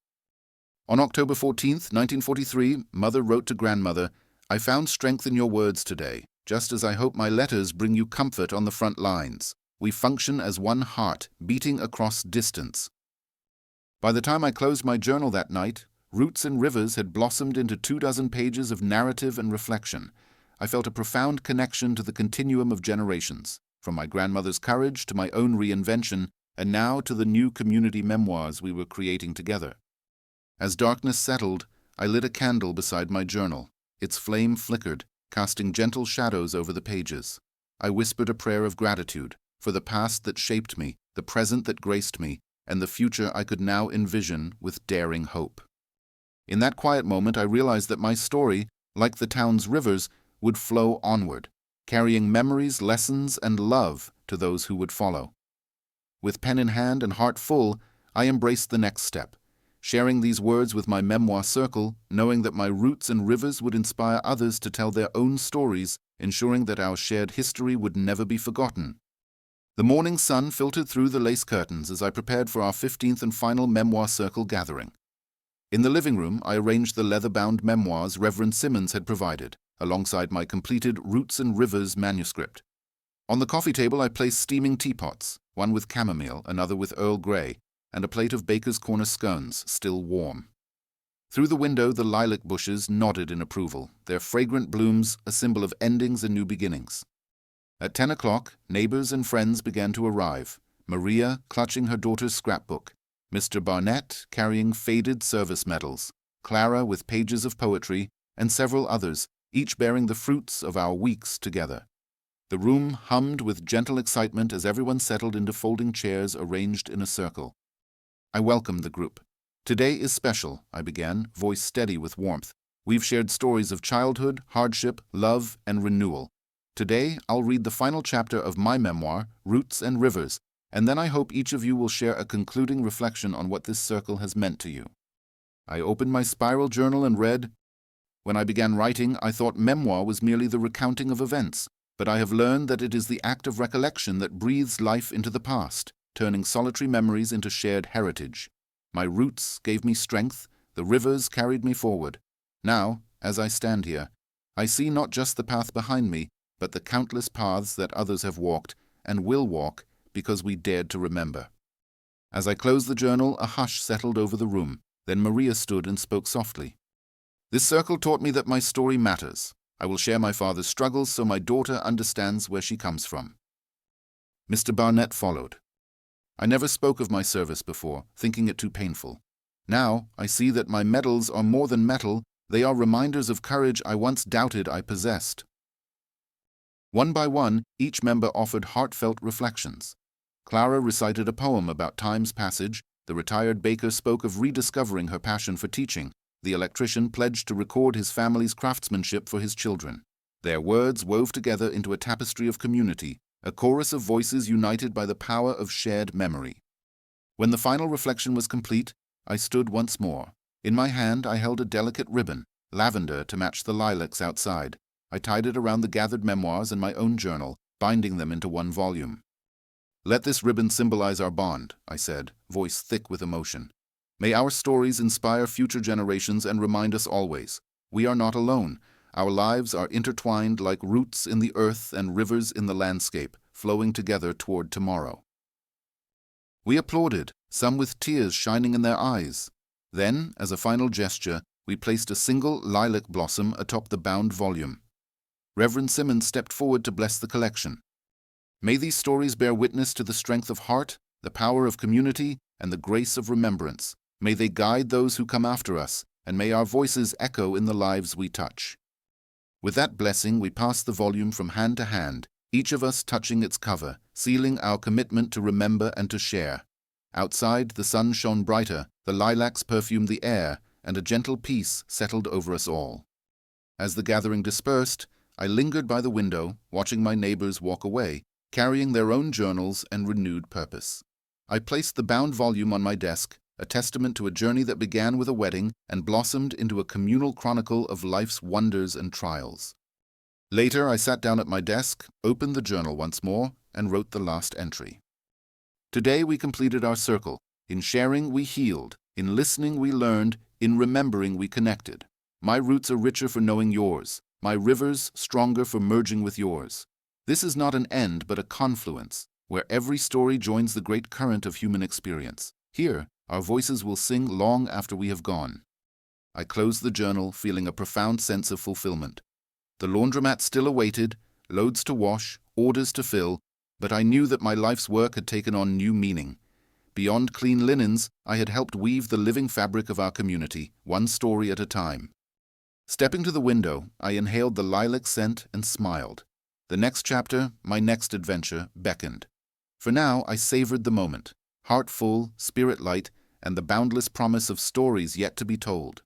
On October 14, 1943, Mother wrote to Grandmother, "I found strength in your words today, just as I hope my letters bring you comfort on the front lines. We function as one heart, beating across distance." By the time I closed my journal that night, Roots and Rivers had blossomed into 24 pages of narrative and reflection. I felt a profound connection to the continuum of generations, from my grandmother's courage to my own reinvention, and now to the new community memoirs we were creating together. As darkness settled, I lit a candle beside my journal. Its flame flickered, casting gentle shadows over the pages. I whispered a prayer of gratitude for the past that shaped me, the present that graced me, and the future I could now envision with daring hope. In that quiet moment, I realized that my story, like the town's rivers, would flow onward, carrying memories, lessons, and love to those who would follow. With pen in hand and heart full, I embraced the next step, sharing these words with my memoir circle, knowing that my Roots and Rivers would inspire others to tell their own stories, ensuring that our shared history would never be forgotten. The morning sun filtered through the lace curtains as I prepared for our 15th and final memoir circle gathering. In the living room, I arranged the leather-bound memoirs Reverend Simmons had provided, alongside my completed Roots and Rivers manuscript. On the coffee table, I placed steaming teapots, one with chamomile, another with Earl Grey, and a plate of Baker's Corner scones, still warm. Through the window, the lilac bushes nodded in approval, their fragrant blooms a symbol of endings and new beginnings. At 10 o'clock, neighbors and friends began to arrive, Maria clutching her daughter's scrapbook, Mr. Barnett carrying faded service medals, Clara with pages of poetry, and several others, each bearing the fruits of our weeks together. The room hummed with gentle excitement as everyone settled into folding chairs arranged in a circle. I welcomed the group. "Today is special," I began, voice steady with warmth. "We've shared stories of childhood, hardship, love, and renewal. Today, I'll read the final chapter of my memoir, Roots and Rivers, and then I hope each of you will share a concluding reflection on what this circle has meant to you." I opened my spiral journal and read, "When I began writing, I thought memoir was merely the recounting of events, but I have learned that it is the act of recollection that breathes life into the past, turning solitary memories into shared heritage. My roots gave me strength, the rivers carried me forward. Now, as I stand here, I see not just the path behind me, but the countless paths that others have walked and will walk because we dared to remember." As I closed the journal, a hush settled over the room. Then Maria stood and spoke softly. "This circle taught me that my story matters. I will share my father's struggles so my daughter understands where she comes from." Mr. Barnett followed. "I never spoke of my service before, thinking it too painful. Now I see that my medals are more than metal, They are reminders of courage I once doubted I possessed. One by one, each member offered heartfelt reflections. Clara recited a poem about time's passage, the retired baker spoke of rediscovering her passion for teaching, the electrician pledged to record his family's craftsmanship for his children. Their words wove together into a tapestry of community, a chorus of voices united by the power of shared memory. When the final reflection was complete, I stood once more. In my hand I held a delicate ribbon, lavender to match the lilacs outside. I tied it around the gathered memoirs and my own journal, binding them into one volume. "Let this ribbon symbolize our bond," I said, voice thick with emotion. "May our stories inspire future generations and remind us always, we are not alone. Our lives are intertwined like roots in the earth and rivers in the landscape, flowing together toward tomorrow." We applauded, some with tears shining in their eyes. Then, as a final gesture, we placed a single lilac blossom atop the bound volume. Reverend Simmons stepped forward to bless the collection. "May these stories bear witness to the strength of heart, the power of community, and the grace of remembrance. May they guide those who come after us, and may our voices echo in the lives we touch." With that blessing, we passed the volume from hand to hand, each of us touching its cover, sealing our commitment to remember and to share. Outside, the sun shone brighter, the lilacs perfumed the air, and a gentle peace settled over us all. As the gathering dispersed, I lingered by the window, watching my neighbors walk away, carrying their own journals and renewed purpose. I placed the bound volume on my desk, a testament to a journey that began with a wedding and blossomed into a communal chronicle of life's wonders and trials. Later, I sat down at my desk, opened the journal once more, and wrote the last entry. Today we completed our circle. In sharing, we healed. In listening, we learned. In remembering, we connected. My roots are richer for knowing yours. My rivers stronger for merging with yours. This is not an end, but a confluence, where every story joins the great current of human experience. Here, our voices will sing long after we have gone. I closed the journal, feeling a profound sense of fulfillment. The laundromat still awaited, loads to wash, orders to fill, but I knew that my life's work had taken on new meaning. Beyond clean linens, I had helped weave the living fabric of our community, one story at a time. Stepping to the window, I inhaled the lilac scent and smiled. The next chapter, my next adventure, beckoned. For now, I savored the moment, heart full, spirit light, and the boundless promise of stories yet to be told.